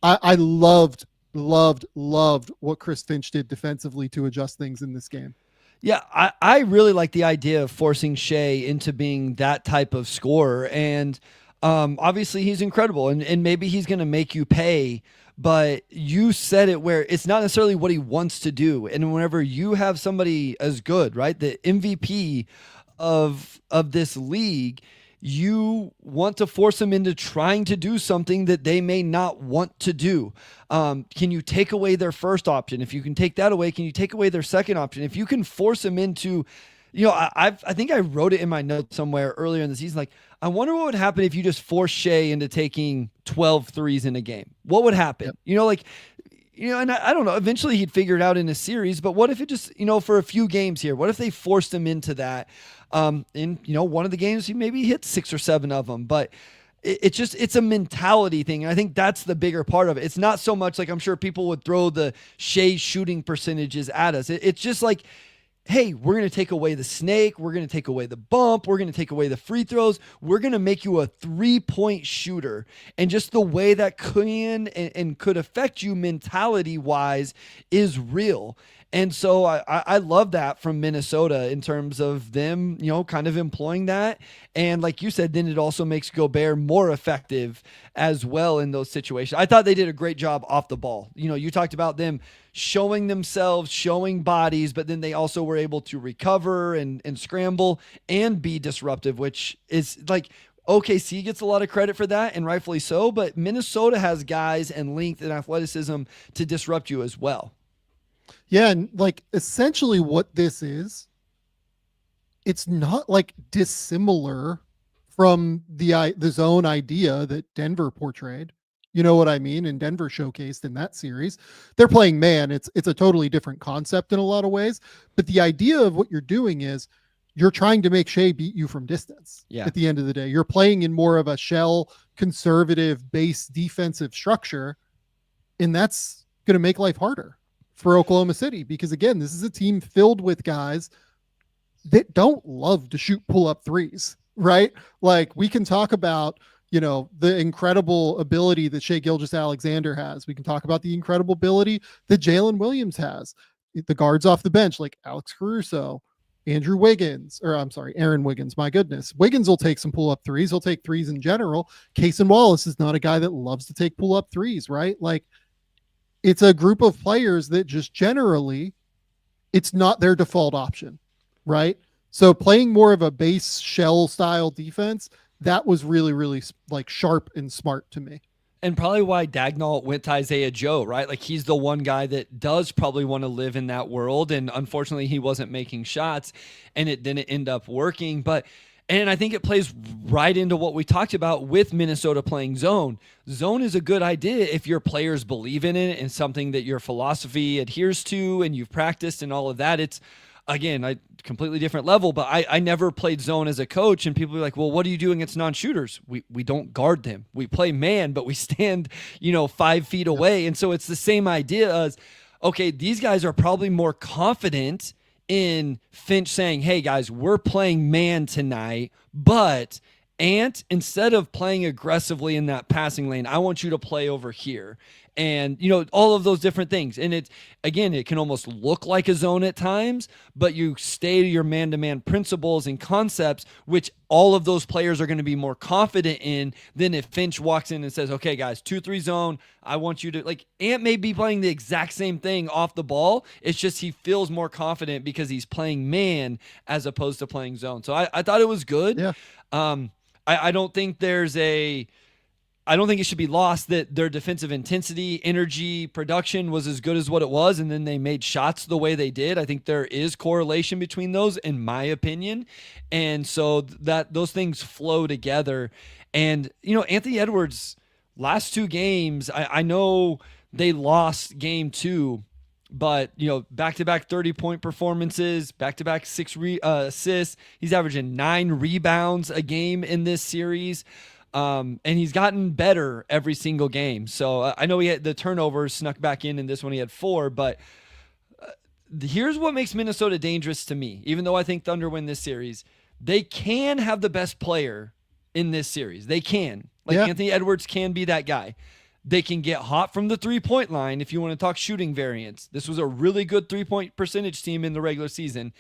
I loved what Chris Finch did defensively to adjust things in this game. Yeah, I really like the idea of forcing Shea into being that type of scorer. And obviously he's incredible and maybe he's going to make you pay, but you said it where it's not necessarily what he wants to do. And whenever you have somebody as good, right, the MVP of this league, you want to force them into trying to do something that they may not want to do. Can you take away their first option? If you can take that away, can you take away their second option? If you can force them into, I think I wrote it in my notes somewhere earlier in the season, like, I wonder what would happen if you just force Shea into taking 12 threes in a game. What would happen? Yep. And I don't know, eventually he'd figure it out in a series, but what if it just, for a few games here, what if they forced him into that? In one of the games, he maybe hit 6 or 7 of them, but it's a mentality thing. And I think that's the bigger part of it. It's not so much like, I'm sure people would throw the Shea shooting percentages at us. It's just like, hey, we're going to take away the snake. We're going to take away the bump. We're going to take away the free throws. We're going to make you a 3-point shooter. And just the way that can and could affect you mentality wise is real. And so I love that from Minnesota in terms of them, kind of employing that. And like you said, then it also makes Gobert more effective as well in those situations. I thought they did a great job off the ball. You talked about them showing themselves, showing bodies, but then they also were able to recover and scramble and be disruptive, which is like, OKC gets a lot of credit for that, and rightfully so, but Minnesota has guys and length and athleticism to disrupt you as well. Yeah, and like essentially what this is, it's not like dissimilar from the zone idea that Denver portrayed. You know what I mean? And Denver showcased in that series. They're playing man. It's a totally different concept in a lot of ways. But the idea of what you're doing is you're trying to make Shea beat you from distance. Yeah. At the end of the day, you're playing in more of a shell conservative base defensive structure. And that's going to make life harder for Oklahoma City, because again, this is a team filled with guys that don't love to shoot pull-up threes, right? Like, we can talk about, the incredible ability that Shai Gilgeous-Alexander has. We can talk about the incredible ability that Jalen Williams has. The guards off the bench, like Alex Caruso, Aaron Wiggins, my goodness. Wiggins will take some pull-up threes. He'll take threes in general. Cason Wallace is not a guy that loves to take pull-up threes, right? Like, it's a group of players that just generally, it's not their default option, right? So playing more of a base shell style defense, that was really, really like sharp and smart to me. And probably why Dagnall went to Isaiah Joe, right? Like, he's the one guy that does probably want to live in that world. And unfortunately, he wasn't making shots and it didn't end up working. And I think it plays right into what we talked about with Minnesota playing zone. Zone is a good idea if your players believe in it and something that your philosophy adheres to and you've practiced and all of that. It's, again, a completely different level, but I never played zone as a coach, and people are like, well, what do you do against non-shooters? We don't guard them. We play man, but we stand, 5 feet away. And so it's the same idea as, okay, these guys are probably more confident in Finch saying, hey guys, we're playing man tonight, but Ant, instead of playing aggressively in that passing lane, I want you to play over here. And, all of those different things. And it can almost look like a zone at times, but you stay to your man-to-man principles and concepts, which all of those players are going to be more confident in than if Finch walks in and says, okay, guys, 2-3 zone. I want you to, like, Ant may be playing the exact same thing off the ball. It's just he feels more confident because he's playing man as opposed to playing zone. So I thought it was good. Yeah. I don't think I don't think it should be lost that their defensive intensity, energy, production was as good as what it was, and then they made shots the way they did. I think there is correlation between those, in my opinion. And so that those things flow together. And, Anthony Edwards, last 2 games, I know they lost game 2, but, back-to-back 30-point performances, back-to-back 6 assists. He's averaging 9 rebounds a game in this series. And he's gotten better every single game. So I know he had the turnovers snuck back in this one. He had 4, but here's what makes Minnesota dangerous to me. Even though I think Thunder win this series, they can have the best player in this series. They can. Anthony Edwards can be that guy. They can get hot from the 3-point line if you want to talk shooting variance. This was a really good 3-point percentage team in the regular season.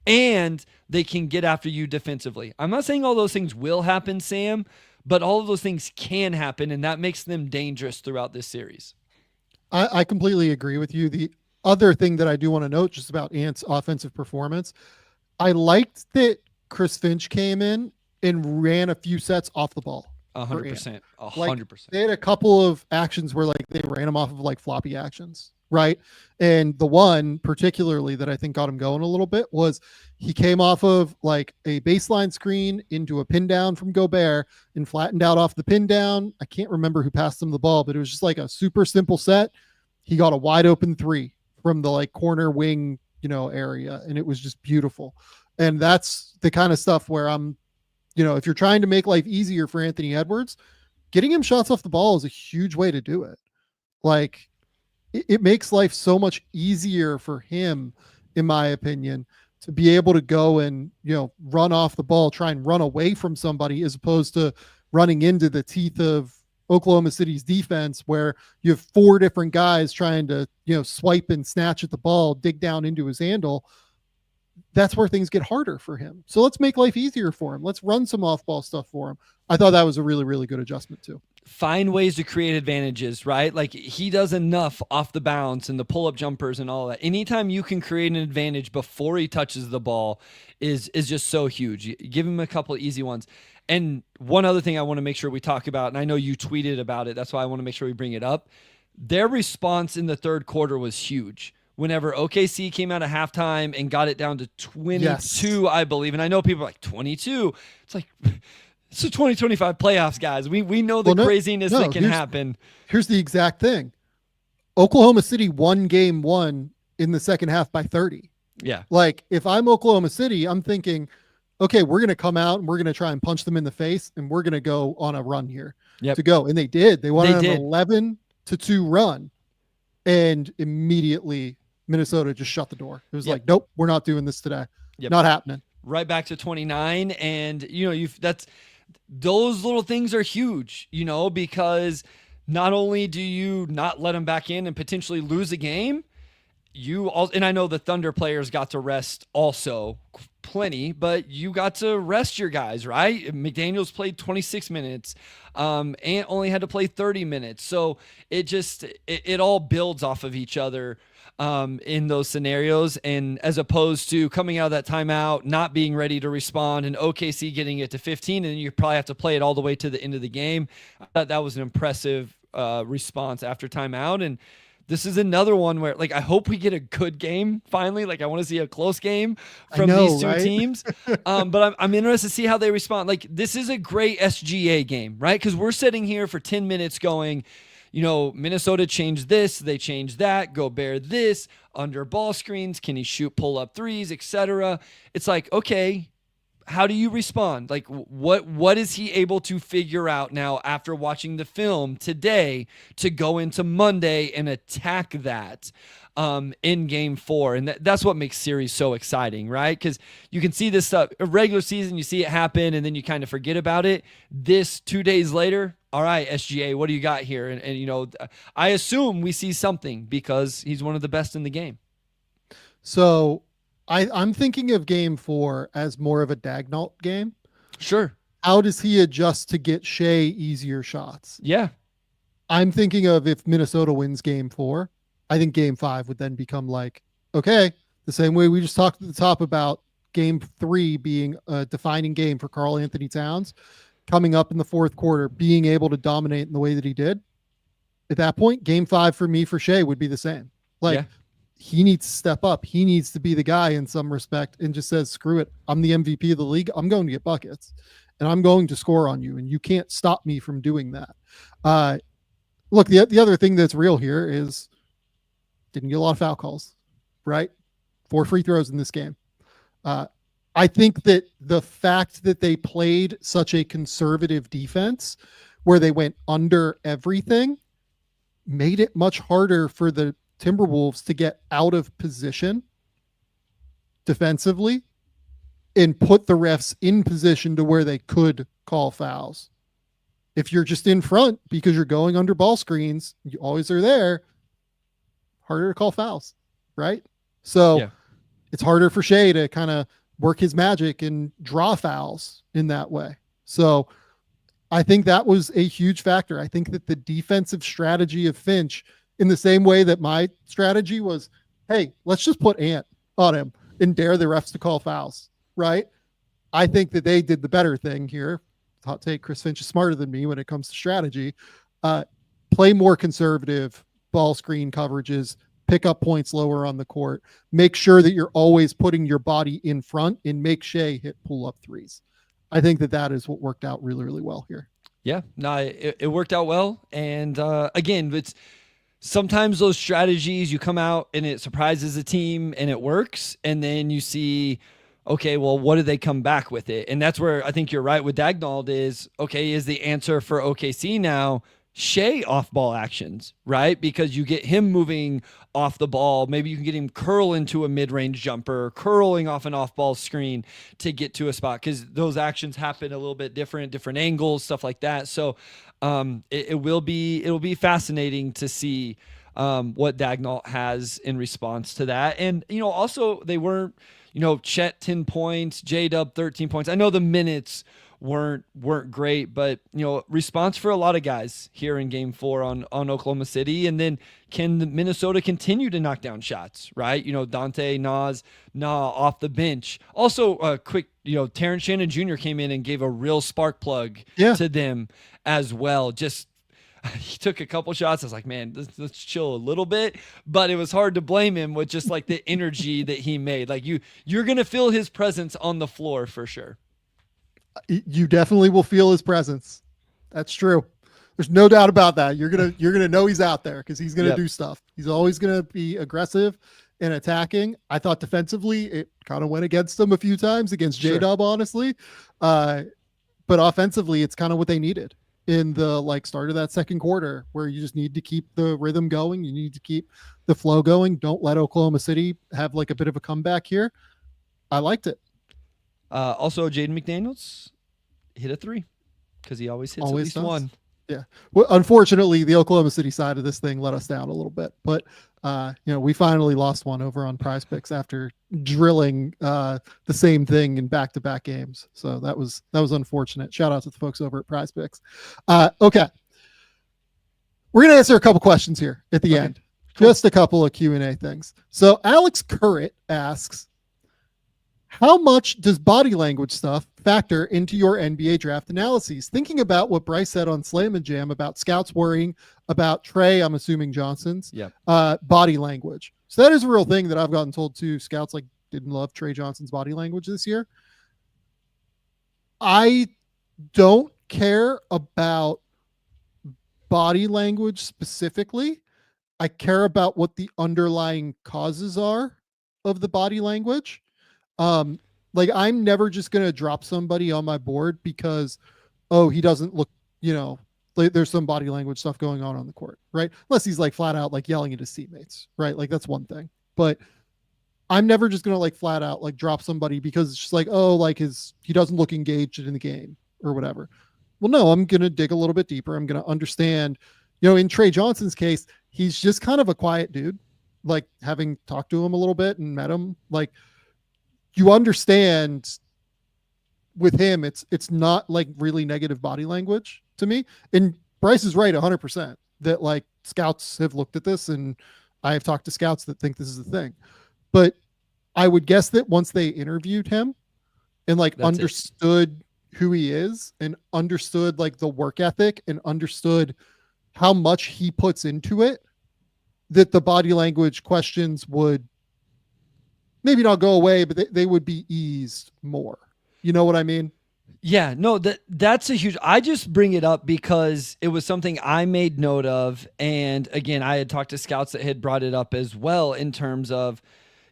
And they can get after you defensively. I'm not saying all those things will happen, Sam, but all of those things can happen, and that makes them dangerous throughout this series. I completely agree with you. The other thing that I do want to note just about Ant's offensive performance, I liked that Chris Finch came in and ran a few sets off the ball. 100%. 100%. Like, they had a couple of actions where like they ran him off of like floppy actions, right? And the one particularly that I think got him going a little bit was he came off of like a baseline screen into a pin down from Gobert and flattened out off the pin down. I can't remember who passed him the ball, but it was just like a super simple set. He got a wide open three from the like corner wing, area, and it was just beautiful. And that's the kind of stuff where I'm, if you're trying to make life easier for Anthony Edwards, getting him shots off the ball is a huge way to do it. Like, it makes life so much easier for him, in my opinion, to be able to go and, run off the ball, try and run away from somebody, as opposed to running into the teeth of Oklahoma City's defense, where you have 4 different guys trying to, swipe and snatch at the ball, dig down into his handle. That's where things get harder for him. So let's make life easier for him. Let's run some off-ball stuff for him. I thought that was a really, really good adjustment too. Find ways to create advantages, right? Like, he does enough off the bounce and the pull-up jumpers and all that. Anytime you can create an advantage before he touches the ball is just so huge. You give him a couple of easy ones. And one other thing I want to make sure we talk about, and I know you tweeted about it, that's why I want to make sure we bring it up. Their response in the third quarter was huge. Whenever OKC came out of halftime and got it down to 22, yes, I believe. And I know people are like, 22? It's like, it's the 2025 playoffs, guys. We know the craziness that can happen. Here's the exact thing. Oklahoma City won game 1 in the second half by 30. Yeah. Like, if I'm Oklahoma City, I'm thinking, okay, we're going to come out and we're going to try and punch them in the face, and we're going to go on a run here to go. And they did. They won an 11-2 run, and immediately Minnesota just shut the door. It was like, nope, we're not doing this today. Not happening. Right back to 29. And, those little things are huge, because not only do you not let them back in and potentially lose a game, and I know the Thunder players got to rest also plenty, but you got to rest your guys, right? McDaniels played 26 minutes. Ant only had to play 30 minutes. So it all builds off of each other in those scenarios. And as opposed to coming out of that timeout, not being ready to respond, and OKC getting it to 15, and you probably have to play it all the way to the end of the game. I thought that was an impressive response after timeout. And this is another one where, like, I hope we get a good game finally. Like, I want to see a close game from these two teams. But I'm interested to see how they respond. Like, this is a great SGA game, right? Because we're sitting here for 10 minutes going, Minnesota changed this, they changed that, Gobert this, under ball screens, can he shoot pull-up threes, etc. It's like, okay, how do you respond? Like, what is he able to figure out now after watching the film today to go into Monday and attack that in game 4? And that's what makes series so exciting, right? Because you can see this stuff, a regular season, you see it happen and then you kind of forget about it. This 2 days later, all right, SGA, what do you got here? And I assume we see something because he's one of the best in the game. So I'm thinking of game 4 as more of a Dagnall game. Sure. How does he adjust to get Shea easier shots? Yeah. I'm thinking of, if Minnesota wins game 4, I think game 5 would then become like, okay, the same way we just talked at the top about game 3 being a defining game for Karl Anthony Towns, coming up in the fourth quarter, being able to dominate in the way that he did. At that point, game 5 for me, for Shea, would be the same. Like, he needs to step up. He needs to be the guy in some respect and just says, screw it. I'm the MVP of the league. I'm going to get buckets and I'm going to score on you. And you can't stop me from doing that. Look, the other thing that's real here is didn't get a lot of foul calls, right? 4 free throws in this game. I think that the fact that they played such a conservative defense where they went under everything made it much harder for the Timberwolves to get out of position defensively and put the refs in position to where they could call fouls. If you're just in front because you're going under ball screens, you always are there, harder to call fouls, right? So it's harder for Shea to kind of work his magic and draw fouls in that way. So I think that was a huge factor. I think that the defensive strategy of Finch, in the same way that my strategy was, hey, let's just put Ant on him and dare the refs to call fouls, right? I think that they did the better thing here. Hot take, Chris Finch is smarter than me when it comes to strategy. Play more conservative ball screen coverages, pick up points lower on the court, make sure that you're always putting your body in front, and make Shea hit pull-up threes. I think that is what worked out really, really well here. Yeah, no, it worked out well. And again, it's sometimes those strategies, you come out and it surprises a team and it works. And then you see, okay, well, what do they come back with it? And that's where I think you're right with Dagnall is, okay, is the answer for OKC now Shea off-ball actions, right? Because you get him moving off the ball. Maybe you can get him curl into a mid-range jumper, curling off an off-ball screen to get to a spot, because those actions happen a little bit different angles, stuff like that. So it'll be fascinating to see what Dagnall has in response to that. And, also they weren't, Chet 10 points, J-Dub 13 points. I know the minutes weren't great, but response for a lot of guys here in game 4 on Oklahoma City. And then can Minnesota continue to knock down shots, right? Dante, Na off the bench. Also quick, Terrence Shannon Jr. came in and gave a real spark plug to them as well. Just he took a couple shots. I was like, man, let's chill a little bit, but it was hard to blame him with just like the energy that he made. Like you're going to feel his presence on the floor for sure. You definitely will feel his presence. That's true. There's no doubt about that. You're gonna know he's out there because he's gonna do stuff. He's always gonna be aggressive and attacking. I thought defensively it kind of went against him a few times against J-Dub, honestly. But offensively, it's kind of what they needed in the start of that second quarter, where you just need to keep the rhythm going. You need to keep the flow going. Don't let Oklahoma City have a bit of a comeback here. I liked it. Also, Jaden McDaniels hit a 3 because he always hits at least one. Yeah. Well, unfortunately, the Oklahoma City side of this thing let us down a little bit, but we finally lost one over on Prize Picks after drilling the same thing in back-to-back games. So that was unfortunate. Shout out to the folks over at Prize Picks. Okay. We're going to answer a couple questions here at the end. Cool. Just a couple of Q&A things. So Alex Currit asks, how much does body language stuff factor into your NBA draft analyses? Thinking about what Bryce said on Slam and Jam about scouts worrying about Trey, I'm assuming Johnson's body language. So that is a real thing that I've gotten told too. Scouts didn't love Trey Johnson's body language this year. I don't care about body language specifically. I care about what the underlying causes are of the body language. I'm never just going to drop somebody on my board because, he doesn't look, there's some body language stuff going on the court, right? Unless he's flat out yelling at his teammates, right? That's one thing, but I'm never just going to flat out drop somebody because it's just he doesn't look engaged in the game or whatever. Well, no, I'm going to dig a little bit deeper. I'm going to understand, in Trey Johnson's case, he's just kind of a quiet dude, having talked to him a little bit and met him, you understand with him, it's not really negative body language to me. And Bryce is right 100% that scouts have looked at this, and I have talked to scouts that think this is the thing. But I would guess that once they interviewed him and understood who he is and understood the work ethic and understood how much he puts into it, that the body language questions would maybe not go away, but they would be eased more. You know what I mean? Yeah, no, that's a huge, I just bring it up because it was something I made note of. And again, I had talked to scouts that had brought it up as well in terms of,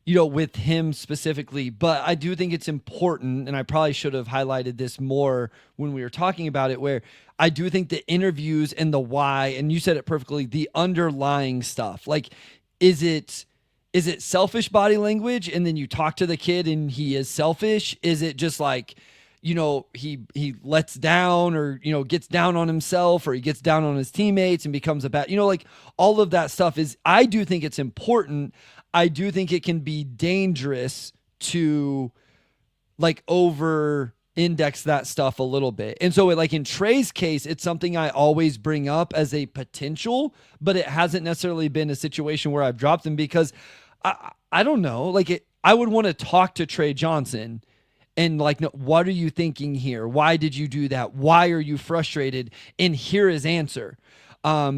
with him specifically, but I do think it's important. And I probably should have highlighted this more when we were talking about it, where I do think the interviews and the why, and you said it perfectly, the underlying stuff, is it selfish body language and then you talk to the kid and he is selfish? Is it just he lets down or, gets down on himself, or he gets down on his teammates and becomes a bad, all of that stuff I do think it's important. I do think it can be dangerous to over index that stuff a little bit. And so in Trey's case, it's something I always bring up as a potential, but it hasn't necessarily been a situation where I've dropped him because I don't know, I would want to talk to Trey Johnson and like, no, what are you thinking here? Why did you do that? Why are you frustrated? And hear his answer.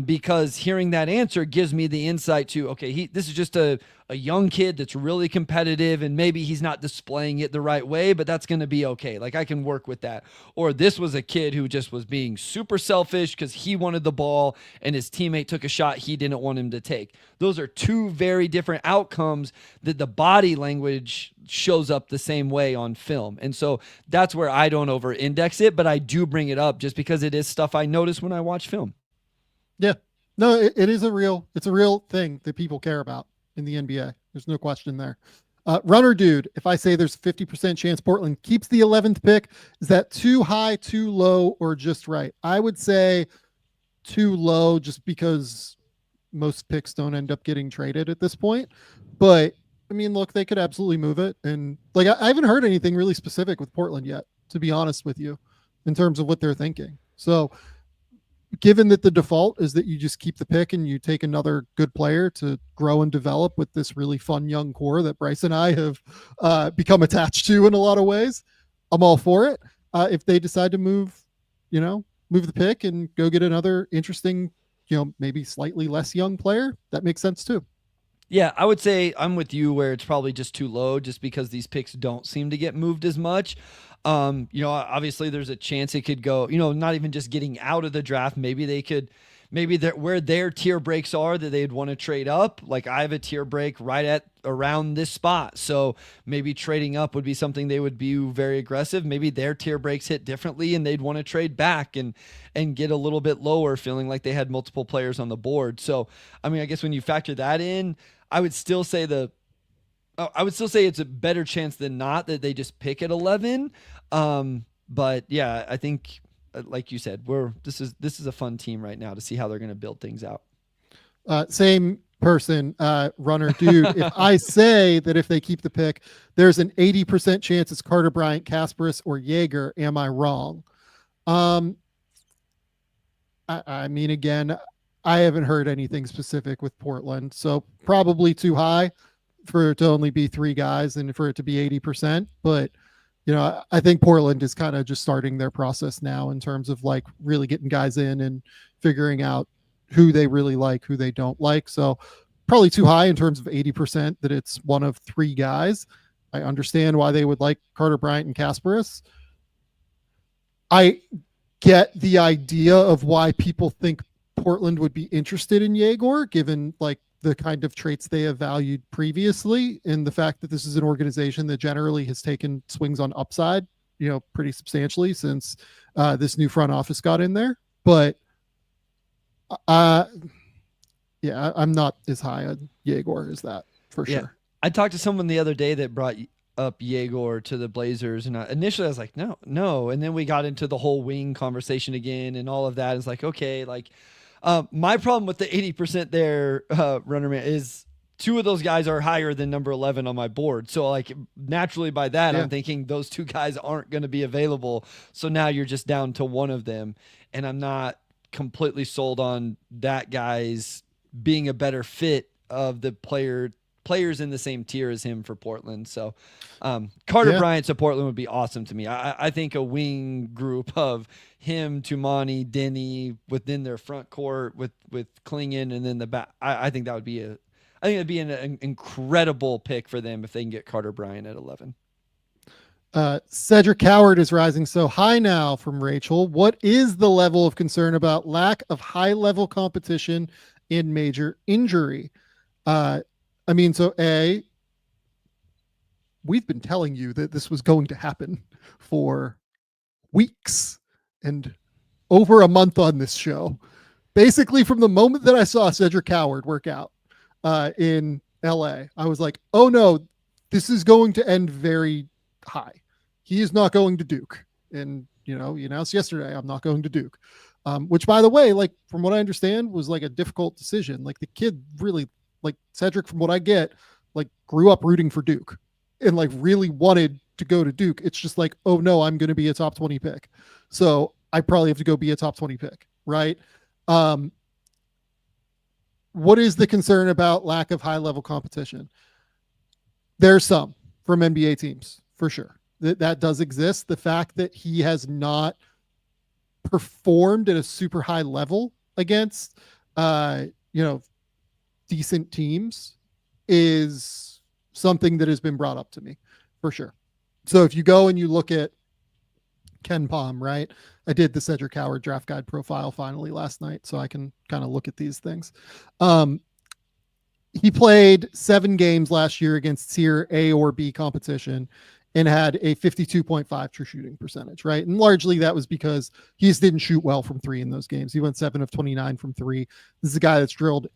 Because hearing that answer gives me the insight to, okay, this is just a young kid that's really competitive, and maybe he's not displaying it the right way, but that's going to be okay. Like, I can work with that. Or this was a kid who just was being super selfish because he wanted the ball and his teammate took a shot he didn't want him to take. Those are two very different outcomes that the body language shows up the same way on film. And so that's where I don't over index it, but I do bring it up just because it is stuff I notice when I watch film. Yeah, no, it's a real thing that people care about in the NBA. There's no question there. Runner dude, if I say there's a 50% chance Portland keeps the 11th pick, is that too high, too low, or just right? I would say too low, just because most picks don't end up getting traded at this point. But I mean, look, they could absolutely move it. And like, I haven't heard anything really specific with Portland yet, to be honest with you, in terms of what they're thinking. So given that the default is that you just keep the pick and you take another good player to grow and develop with this really fun young core that Bryce and I have become attached to in a lot of ways, I'm all for it. If they decide to move the pick and go get another interesting, maybe slightly less young player, that makes sense too. Yeah, I would say I'm with you where it's probably just too low just because these picks don't seem to get moved as much. Obviously there's a chance it could go, not even just getting out of the draft. Maybe where their tier breaks are that they'd want to trade up. Like, I have a tier break right at around this spot. So maybe trading up would be something they would be very aggressive. Maybe their tier breaks hit differently and they'd want to trade back and get a little bit lower, feeling like they had multiple players on the board. So, I mean, I guess when you factor that in, I would still say it's a better chance than not that they just pick at 11. But yeah, I think, like you said, this is a fun team right now to see how they're going to build things out. Same person, runner dude. If I say that if they keep the pick, there's an 80% chance it's Carter Bryant, Kasparis, or Jaeger, am I wrong? I mean, again, I haven't heard anything specific with Portland, so probably too high for it to only be three guys and for it to be 80%. But, I think Portland is kind of just starting their process now in terms of like really getting guys in and figuring out who they really like, who they don't like. So probably too high in terms of 80% that it's one of three guys. I understand why they would like Carter Bryant and Kasparis. I get the idea of why people think Portland would be interested in Jaeger, given like the kind of traits they have valued previously, and the fact that this is an organization that generally has taken swings on upside, pretty substantially since this new front office got in there. But I'm not as high on Jaeger as that for sure. I talked to someone the other day that brought up Jaeger to the Blazers, and initially I was like, no. And then we got into the whole wing conversation again and all of that. It's like, okay, like, my problem with the 80% there, runner man, is two of those guys are higher than number 11 on my board. So like naturally by that, I'm thinking those two guys aren't going to be available. So now you're just down to one of them. And I'm not completely sold on that guy's being a better fit of the players in the same tier as him for Portland. So Carter Bryant to Portland would be awesome to me. I think a wing group of him, Tumani, Denny within their front court with Klingon and then the back. I think it'd be an incredible pick for them if they can get Carter Bryant at 11. Cedric Howard is rising so high now from Rachel. What is the level of concern about lack of high level competition in major injury? We've been telling you that this was going to happen for weeks and over a month on this show. Basically, from the moment that I saw Cedric Howard work out in LA, I was like, oh no, this is going to end very high. He is not going to Duke. And, he announced yesterday, I'm not going to Duke. Which, by the way, like, from what I understand, was like a difficult decision. Like, the kid really, like, Cedric, from what I get, like, grew up rooting for Duke and like really wanted to go to Duke. It's just like, oh no, I'm going to be a top 20 pick. So I probably have to go be a top 20 pick. Right. What is the concern about lack of high level competition? There's some from NBA teams for sure. that does exist. The fact that he has not performed at a super high level against, you know, decent teams is something that has been brought up to me for sure. So if you go and you look at Ken Palm, right? I did the Cedric Howard draft guide profile finally last night, so I can kind of look at these things. He played 7 games last year against tier A or B competition and had a 52.5 true shooting percentage, right? And largely that was because he just didn't shoot well from 3 in those games. He went 7 of 29 from 3. This is a guy that's drilled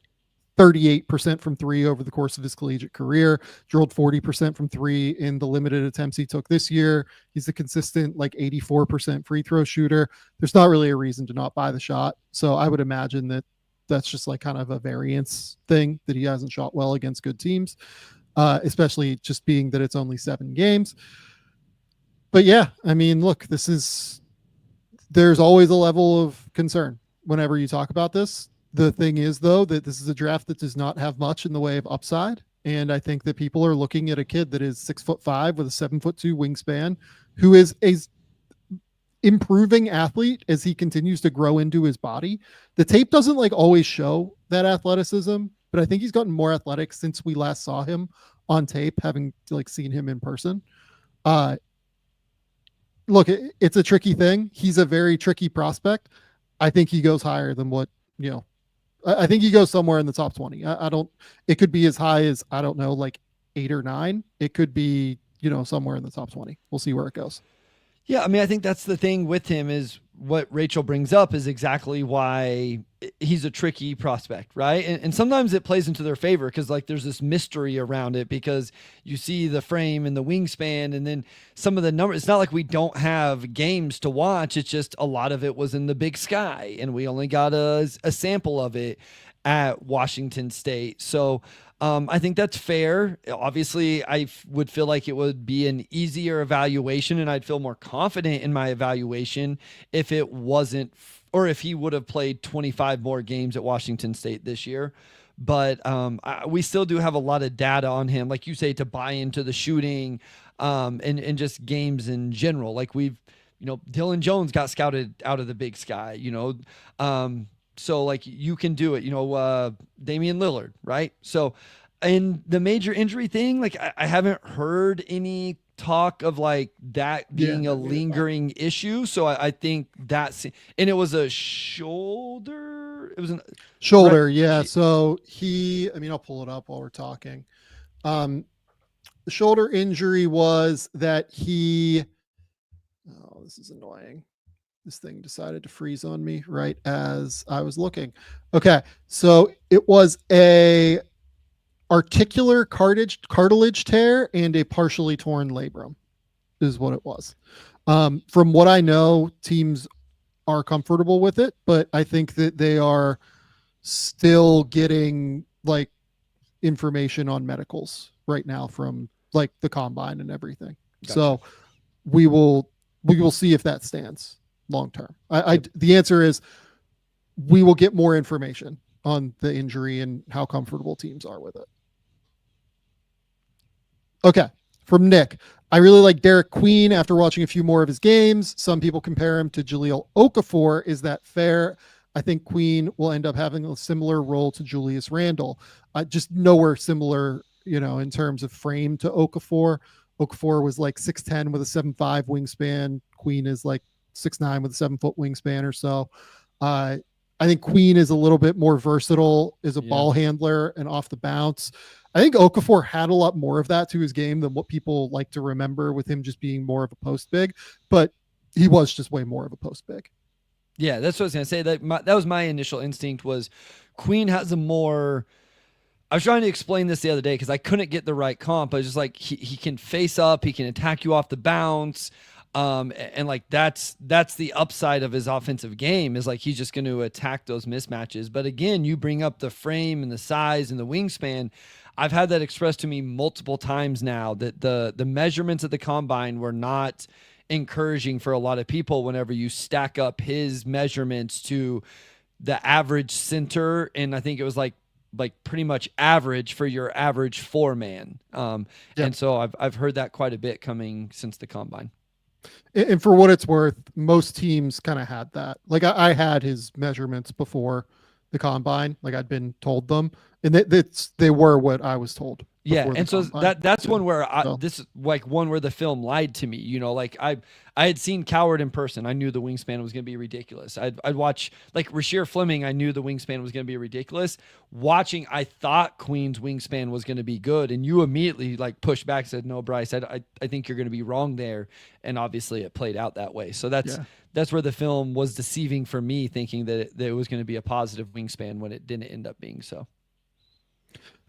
38% from 3 over the course of his collegiate career, drilled 40% from 3 in the limited attempts he took this year. He's a consistent like 84% free throw shooter. There's not really a reason to not buy the shot. So I would imagine that that's just like kind of a variance thing that he hasn't shot well against good teams, especially just being that it's only 7 games. But yeah, I mean, look, there's always a level of concern whenever you talk about this. The thing is, though, that this is a draft that does not have much in the way of upside. And I think that people are looking at a kid that is 6'5" with a 7'2" wingspan, who is a improving athlete as he continues to grow into his body. The tape doesn't like always show that athleticism, but I think he's gotten more athletic since we last saw him on tape, having like seen him in person. Look, it's a tricky thing. He's a very tricky prospect. I think he goes higher than what, you know, I think he goes somewhere in the top 20. I don't, it could be as high as, I don't know, like 8 or 9. It could be, you know, somewhere in the top 20. We'll see where it goes. Yeah, I mean, I think that's the thing with him is what Rachel brings up is exactly why he's a tricky prospect, right? And sometimes it plays into their favor because like there's this mystery around it because you see the frame and the wingspan and then some of the numbers. It's not like we don't have games to watch. It's just a lot of it was in the Big Sky and we only got a sample of it at Washington State. So I think that's fair. Obviously, I would feel like it would be an easier evaluation and I'd feel more confident in my evaluation if it wasn't, or if he would have played 25 more games at Washington State this year. But we still do have a lot of data on him, like you say, to buy into the shooting and just games in general. Like we've, you know, Dylan Jones got scouted out of the Big Sky, you know, so like you can do it, you know, Damian Lillard, right? So, and the major injury thing, like I haven't heard any talk of like that being a lingering issue. So I think that's, and it was a shoulder. It was a shoulder. Right. Yeah. So I mean, I'll pull it up while we're talking. The shoulder injury was that oh, this is annoying. This thing decided to freeze on me right as I was looking. Okay. So it was a articular cartilage tear and a partially torn labrum is what it was. From what I know, teams are comfortable with it, but I think that they are still getting like information on medicals right now from like the combine and everything. Gotcha. So we will see if that stands long term. The answer is we will get more information on the injury and how comfortable teams are with it. Okay. From Nick, I really like Derek Queen after watching a few more of his games. Some people compare him to Jahlil Okafor. Is that fair? I think Queen will end up having a similar role to Julius Randle. Just nowhere similar, you know, in terms of frame to Okafor. Okafor was like 6'10" with a 7'5" wingspan. Queen is like 6'9" with a 7-foot wingspan or so. I think Queen is a little bit more versatile, is a ball handler and off the bounce. I think Okafor had a lot more of that to his game than what people like to remember with him just being more of a post big, but he was just way more of a post big. Yeah, that's what I was going to say. That was my initial instinct was Queen has a more, I was trying to explain this the other day because I couldn't get the right comp. I was just like, he can face up, he can attack you off the bounce. And like that's the upside of his offensive game is like he's just going to attack those mismatches. But again, you bring up the frame and the size and the wingspan. I've had that expressed to me multiple times now that the measurements at the combine were not encouraging for a lot of people whenever you stack up his measurements to the average center. And I think it was like like pretty much average for your average 4-man. And so I've heard that quite a bit coming since the combine. And for what it's worth, most teams kind of had that. Like I had his measurements before the combine. Like I'd been told them, and they were what I was told. Yeah, and so that's one where So. this is like one where the film lied to me. You know, like I had seen Coward in person. I knew the wingspan was going to be ridiculous. I'd watch like Rasheer Fleming. I knew the wingspan was going to be ridiculous. Watching, I thought Queen's wingspan was going to be good, and you immediately like pushed back, said, "No, Bryce, I think you're going to be wrong there." And obviously, it played out that way. So that's where the film was deceiving for me, thinking that it was going to be a positive wingspan when it didn't end up being so.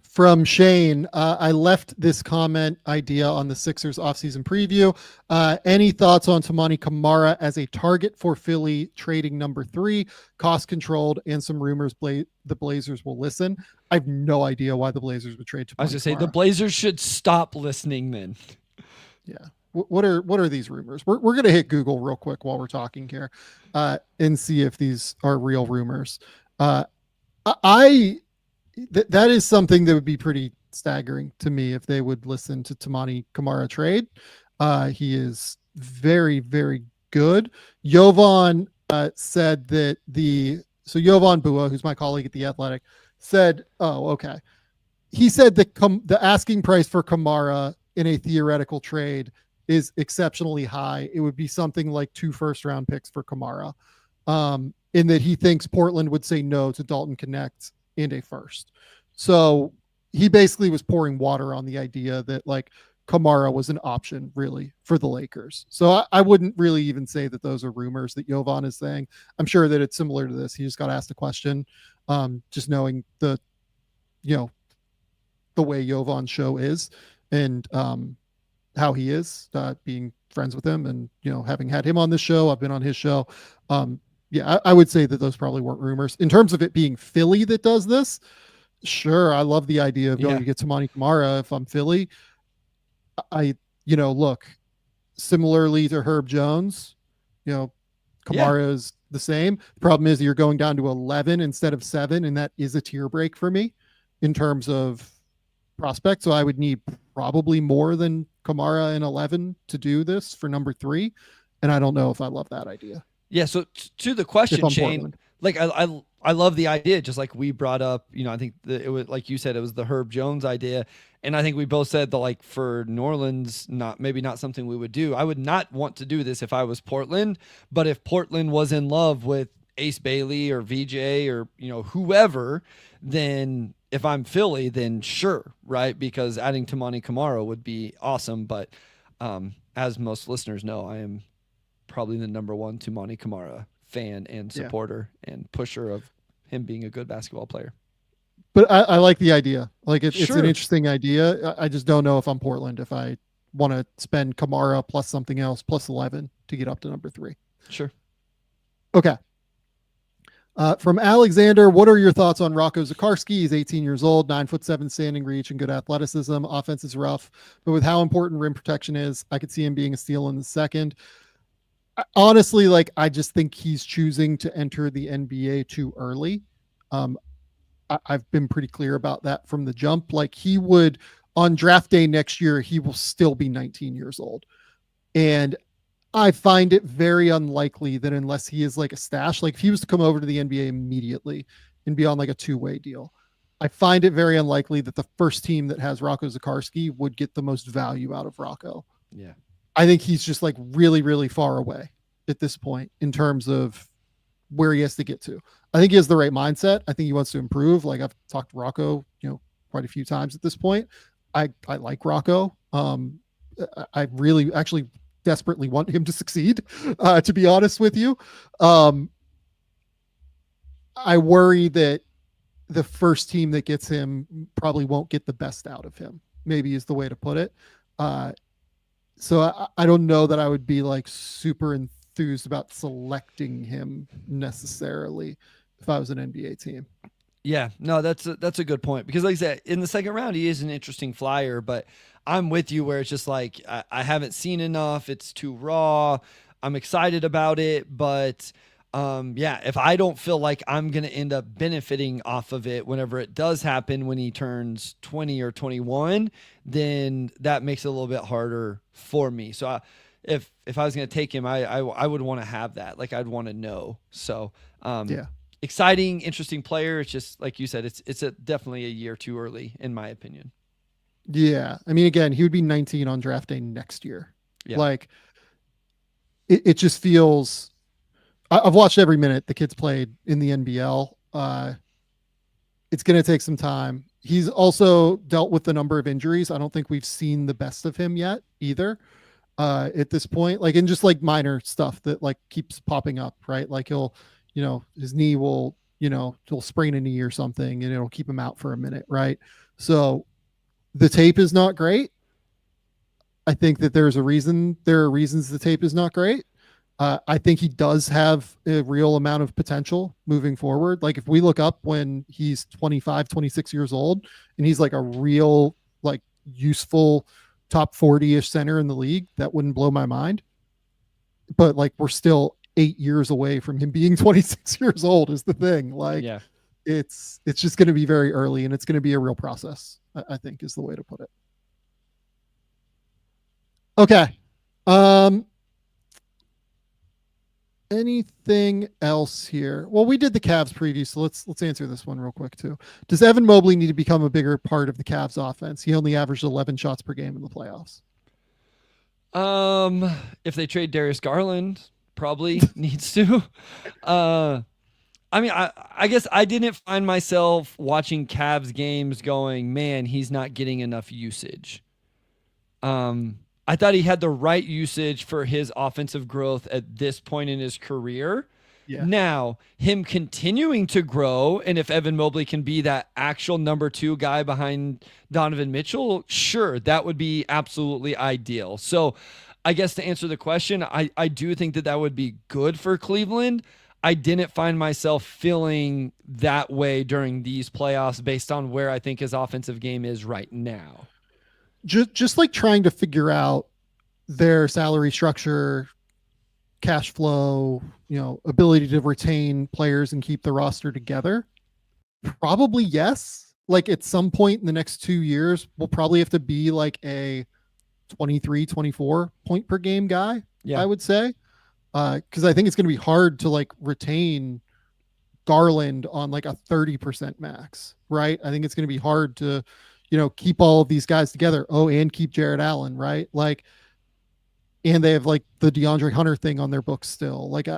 From Shane, I left this comment idea on the Sixers offseason preview. Any thoughts on Toumani Camara as a target for Philly trading number 3, cost controlled, and some rumors the Blazers will listen? I have no idea why the Blazers would trade Toumani I was going to say Camara. the Blazers should stop listening then. Yeah. What are these rumors? We're going to hit Google real quick while we're talking here and see if these are real rumors. That is something that would be pretty staggering to me if they would listen to Toumani Camara trade. He is very, very good. Jovan said that Jovan Bua, who's my colleague at The Athletic, said, he said that the asking price for Camara in a theoretical trade is exceptionally high. It would be something like 2 first-round picks for Camara, in that he thinks Portland would say no to Dalton Knecht and a first. So he basically was pouring water on the idea that like Camara was an option really for the Lakers. So I wouldn't really even say that those are rumors that Jovan is saying. I'm sure that it's similar to this. He just got asked a question, just knowing the way Jovan's show is and how he is, being friends with him and, having had him on this show, I've been on his show. I would say that those probably weren't rumors. In terms of it being Philly that does this, sure, I love the idea of going to get Toumani Camara if I'm Philly. Look, similarly to Herb Jones, Camara is the same. The problem is you're going down to 11 instead of 7, and that is a tier break for me in terms of prospect. So I would need probably more than Camara in 11 to do this for number 3, and I don't know if I love that idea. Yeah, so to the question, Shane, Portland. Like I love the idea, just like we brought up, I think it was like you said, it was the Herb Jones idea. And I think we both said that like for New Orleans, maybe not something we would do. I would not want to do this if I was Portland, but if Portland was in love with Ace Bailey or VJ or, whoever, then if I'm Philly, then sure, right? Because adding Toumani Camara would be awesome. But as most listeners know, I am probably the number 1 Toumani Camara fan and supporter and pusher of him being a good basketball player. But I like the idea. Like it's an interesting idea. I just don't know if I'm Portland, if I want to spend Camara plus something else plus 11 to get up to number 3. Sure. Okay. From Alexander, what are your thoughts on Rocco Zikarsky? He's 18 years old, 9'7" standing reach and good athleticism. Offense is rough, but with how important rim protection is, I could see him being a steal in the second. Honestly, I just think he's choosing to enter the NBA too early. I've been pretty clear about that from the jump. Like he would, on draft day next year, he will still be 19 years old. And I find it very unlikely that unless he is like a stash, like if he was to come over to the NBA immediately and be on like a 2-way deal, I find it very unlikely that the first team that has Rocco Zikarsky would get the most value out of Rocco. Yeah. I think he's just like really, really far away at this point in terms of where he has to get to. I think he has the right mindset. I think he wants to improve. Like I've talked to Rocco, quite a few times at this point. I like Rocco. I really actually desperately want him to succeed, to be honest with you. I worry that the first team that gets him probably won't get the best out of him, maybe is the way to put it. So I don't know that I would be like super enthused about selecting him necessarily if I was an NBA team. Yeah, no, that's a good point, because like I said, in the second round, he is an interesting flyer, but I'm with you where it's just like, I haven't seen enough. It's too raw. I'm excited about it, but yeah, if I don't feel like I'm going to end up benefiting off of it whenever it does happen when he turns 20 or 21, then that makes it a little bit harder for me. So if I was going to take him, I would want to have that. Like, I'd want to know. So, Yeah. exciting, interesting player. It's just like you said, it's definitely a year too early in my opinion. Yeah. I mean, again, he would be 19 on draft day next year. Yeah. Like, it just feels. I've watched every minute the kid's played in the NBL. It's going to take some time. He's also dealt with a number of injuries. I don't think we've seen the best of him yet either. At this point, like, in just like minor stuff that like keeps popping up, right? Like his knee will, he'll sprain a knee or something and it'll keep him out for a minute, right? So the tape is not great. I think that there are reasons the tape is not great. I think he does have a real amount of potential moving forward. Like, if we look up when he's 25, 26 years old and he's like a real, like, useful top 40-ish center in the league, that wouldn't blow my mind. But like, we're still 8 years away from him being 26 years old is the thing. Like, Yeah. it's just going to be very early and it's going to be a real process, I think is the way to put it. Okay. Anything else here? Well, we did the Cavs preview, so let's answer this one real quick too. Does Evan Mobley need to become a bigger part of the Cavs offense? He only averaged 11 shots per game in the playoffs. If they trade Darius Garland, probably needs to. I mean, I guess I didn't find myself watching Cavs games going, man, he's not getting enough usage. I thought he had the right usage for his offensive growth at this point in his career. Yeah. Now, him continuing to grow, and if Evan Mobley can be that actual number 2 guy behind Donovan Mitchell, sure, that would be absolutely ideal. So I guess to answer the question, I do think that would be good for Cleveland. I didn't find myself feeling that way during these playoffs based on where I think his offensive game is right now. Just like trying to figure out their salary structure, cash flow, ability to retain players and keep the roster together. Probably yes. Like, at some point in the next 2 years, we'll probably have to be like a 23, 24 point per game guy. Yeah. I would say. Because I think it's going to be hard to like retain Garland on like a 30% max, right? I think it's going to be hard to, keep all of these guys together. Oh, and keep Jared Allen, right? Like, and they have like the DeAndre Hunter thing on their books still. Like,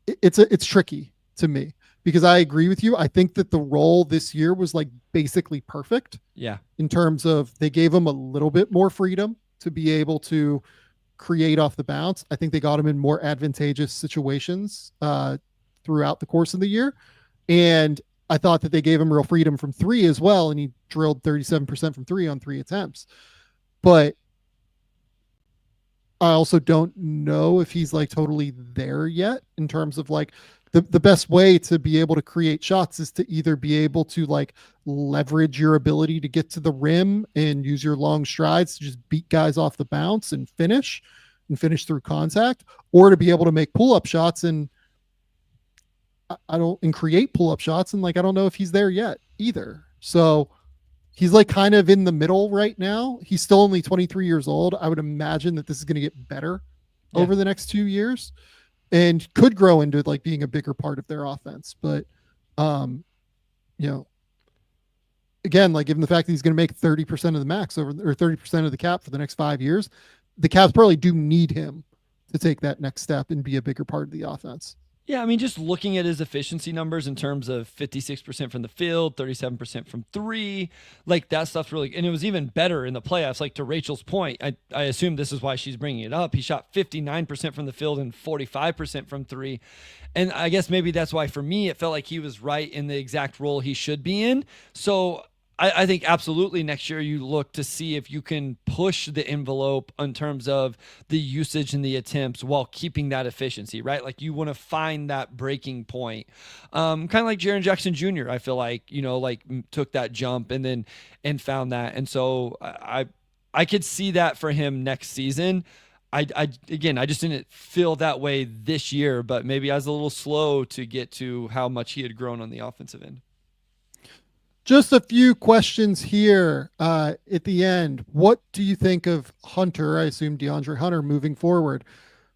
it's tricky to me because I agree with you. I think that the role this year was like basically perfect. Yeah. In terms of they gave him a little bit more freedom to be able to create off the bounce. I think they got him in more advantageous situations throughout the course of the year. And I thought that they gave him real freedom from 3 as well. And he drilled 37% from 3 on 3 attempts. But I also don't know if he's like totally there yet in terms of like the best way to be able to create shots is to either be able to like leverage your ability to get to the rim and use your long strides to just beat guys off the bounce and finish through contact, or to be able to make pull-up shots and create pull-up shots. And like, I don't know if he's there yet either. So he's like kind of in the middle right now. He's still only 23 years old. I would imagine that this is going to get better over the next 2 years and could grow into like being a bigger part of their offense. But, again, like, given the fact that he's going to make 30% of the max or 30% of the cap for the next 5 years, the Cavs probably do need him to take that next step and be a bigger part of the offense. Yeah, I mean, just looking at his efficiency numbers in terms of 56% from the field, 37% from 3, like that stuff's really, and it was even better in the playoffs. Like, to Rachel's point, I assume this is why she's bringing it up. He shot 59% from the field and 45% from 3. And I guess maybe that's why for me, it felt like he was right in the exact role he should be in. So I think absolutely next year you look to see if you can push the envelope in terms of the usage and the attempts while keeping that efficiency, right? Like, you want to find that breaking point. Kind of like Jaren Jackson Jr., I feel like, took that jump and found that. And so I could see that for him next season. Again, I just didn't feel that way this year, but maybe I was a little slow to get to how much he had grown on the offensive end. Just a few questions here at the end. What do you think of Hunter? I assume DeAndre Hunter moving forward.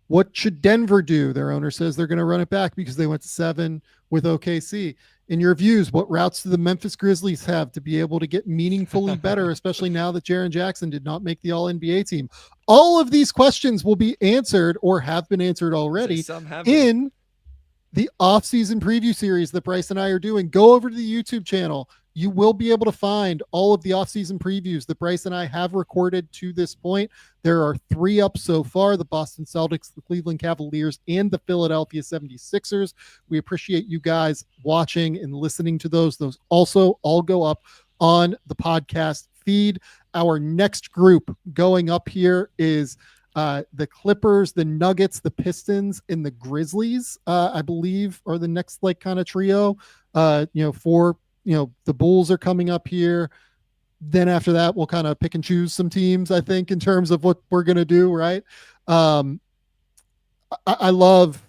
What should Denver do? Their owner says they're going to run it back because they went to 7 with OKC. In your views, what routes do the Memphis Grizzlies have to be able to get meaningfully better, especially now that Jaren Jackson did not make the All-NBA team? All of these questions will be answered or have been answered already in the off-season preview series that Bryce and I are doing. Go over to the YouTube channel. You will be able to find all of the off-season previews that Bryce and I have recorded to this point. There are 3 up so far: the Boston Celtics, the Cleveland Cavaliers, and the Philadelphia 76ers. We appreciate you guys watching and listening to those. Those also all go up on the podcast feed. Our next group going up here is the Clippers, the Nuggets, the Pistons, and the Grizzlies, I believe, are the next kind of trio. The Bulls are coming up here. Then after that, we'll kind of pick and choose some teams, I think, in terms of what we're going to do. Right. I love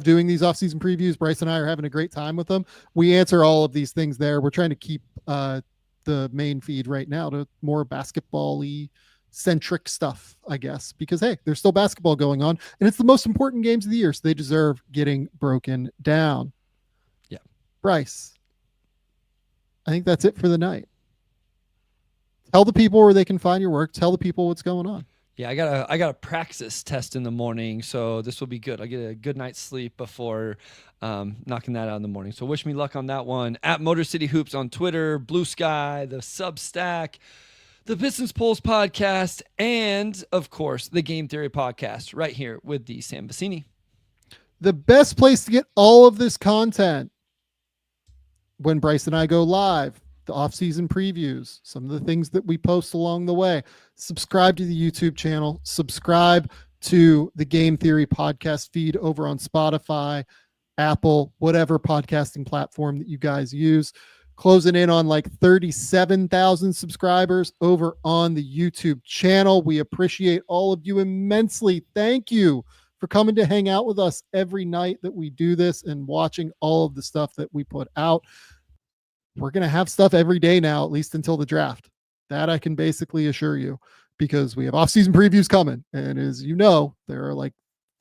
doing these off-season previews. Bryce and I are having a great time with them. We answer all of these things there. We're trying to keep the main feed right now to more basketball-y centric stuff, I guess, because hey, there's still basketball going on and it's the most important games of the year, so they deserve getting broken down. Yeah. Bryce, I think that's it for the night. Tell the people where they can find your work. Tell the people what's going on. Yeah, I got a praxis test in the morning, so this will be good. I get a good night's sleep before knocking that out in the morning. So wish me luck on that one. At Motor City Hoops on Twitter, Blue Sky, the Substack, the Pistons Pulse podcast, and of course the Game Theory podcast right here with the Sam Vecenie. The best place to get all of this content when Bryce and I go live, the off-season previews, some of the things that we post along the way. Subscribe to the YouTube channel. Subscribe to the Game Theory podcast feed over on Spotify, Apple, whatever podcasting platform that you guys use. Closing in on 37,000 subscribers over on the YouTube channel. We appreciate all of you immensely. Thank you for coming to hang out with us every night that we do this and watching all of the stuff that we put out. We're going to have stuff every day now, at least until the draft. That I can basically assure you, because we have off-season previews coming. And as you know, there are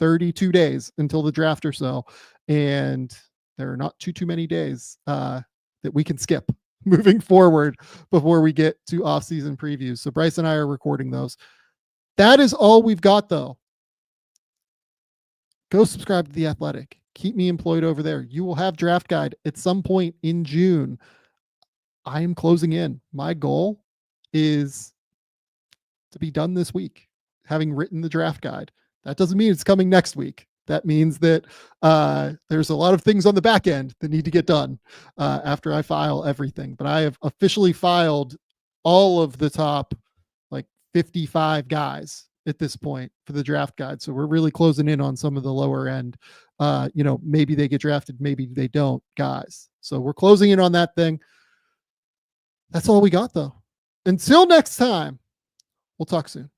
32 days until the draft or so. And there are not too many days that we can skip moving forward before we get to off-season previews. So Bryce and I are recording those. That is all we've got, though. Go subscribe to The Athletic. Keep me employed over there. You will have Draft Guide at some point in June. I am closing in. My goal is to be done this week, having written the Draft Guide. That doesn't mean it's coming next week. That means that there's a lot of things on the back end that need to get done after I file everything. But I have officially filed all of the top 55 guys at this point for the Draft Guide. So we're really closing in on some of the lower end. Maybe they get drafted, maybe they don't, guys. So we're closing in on that thing. That's all we got, though. Until next time, we'll talk soon.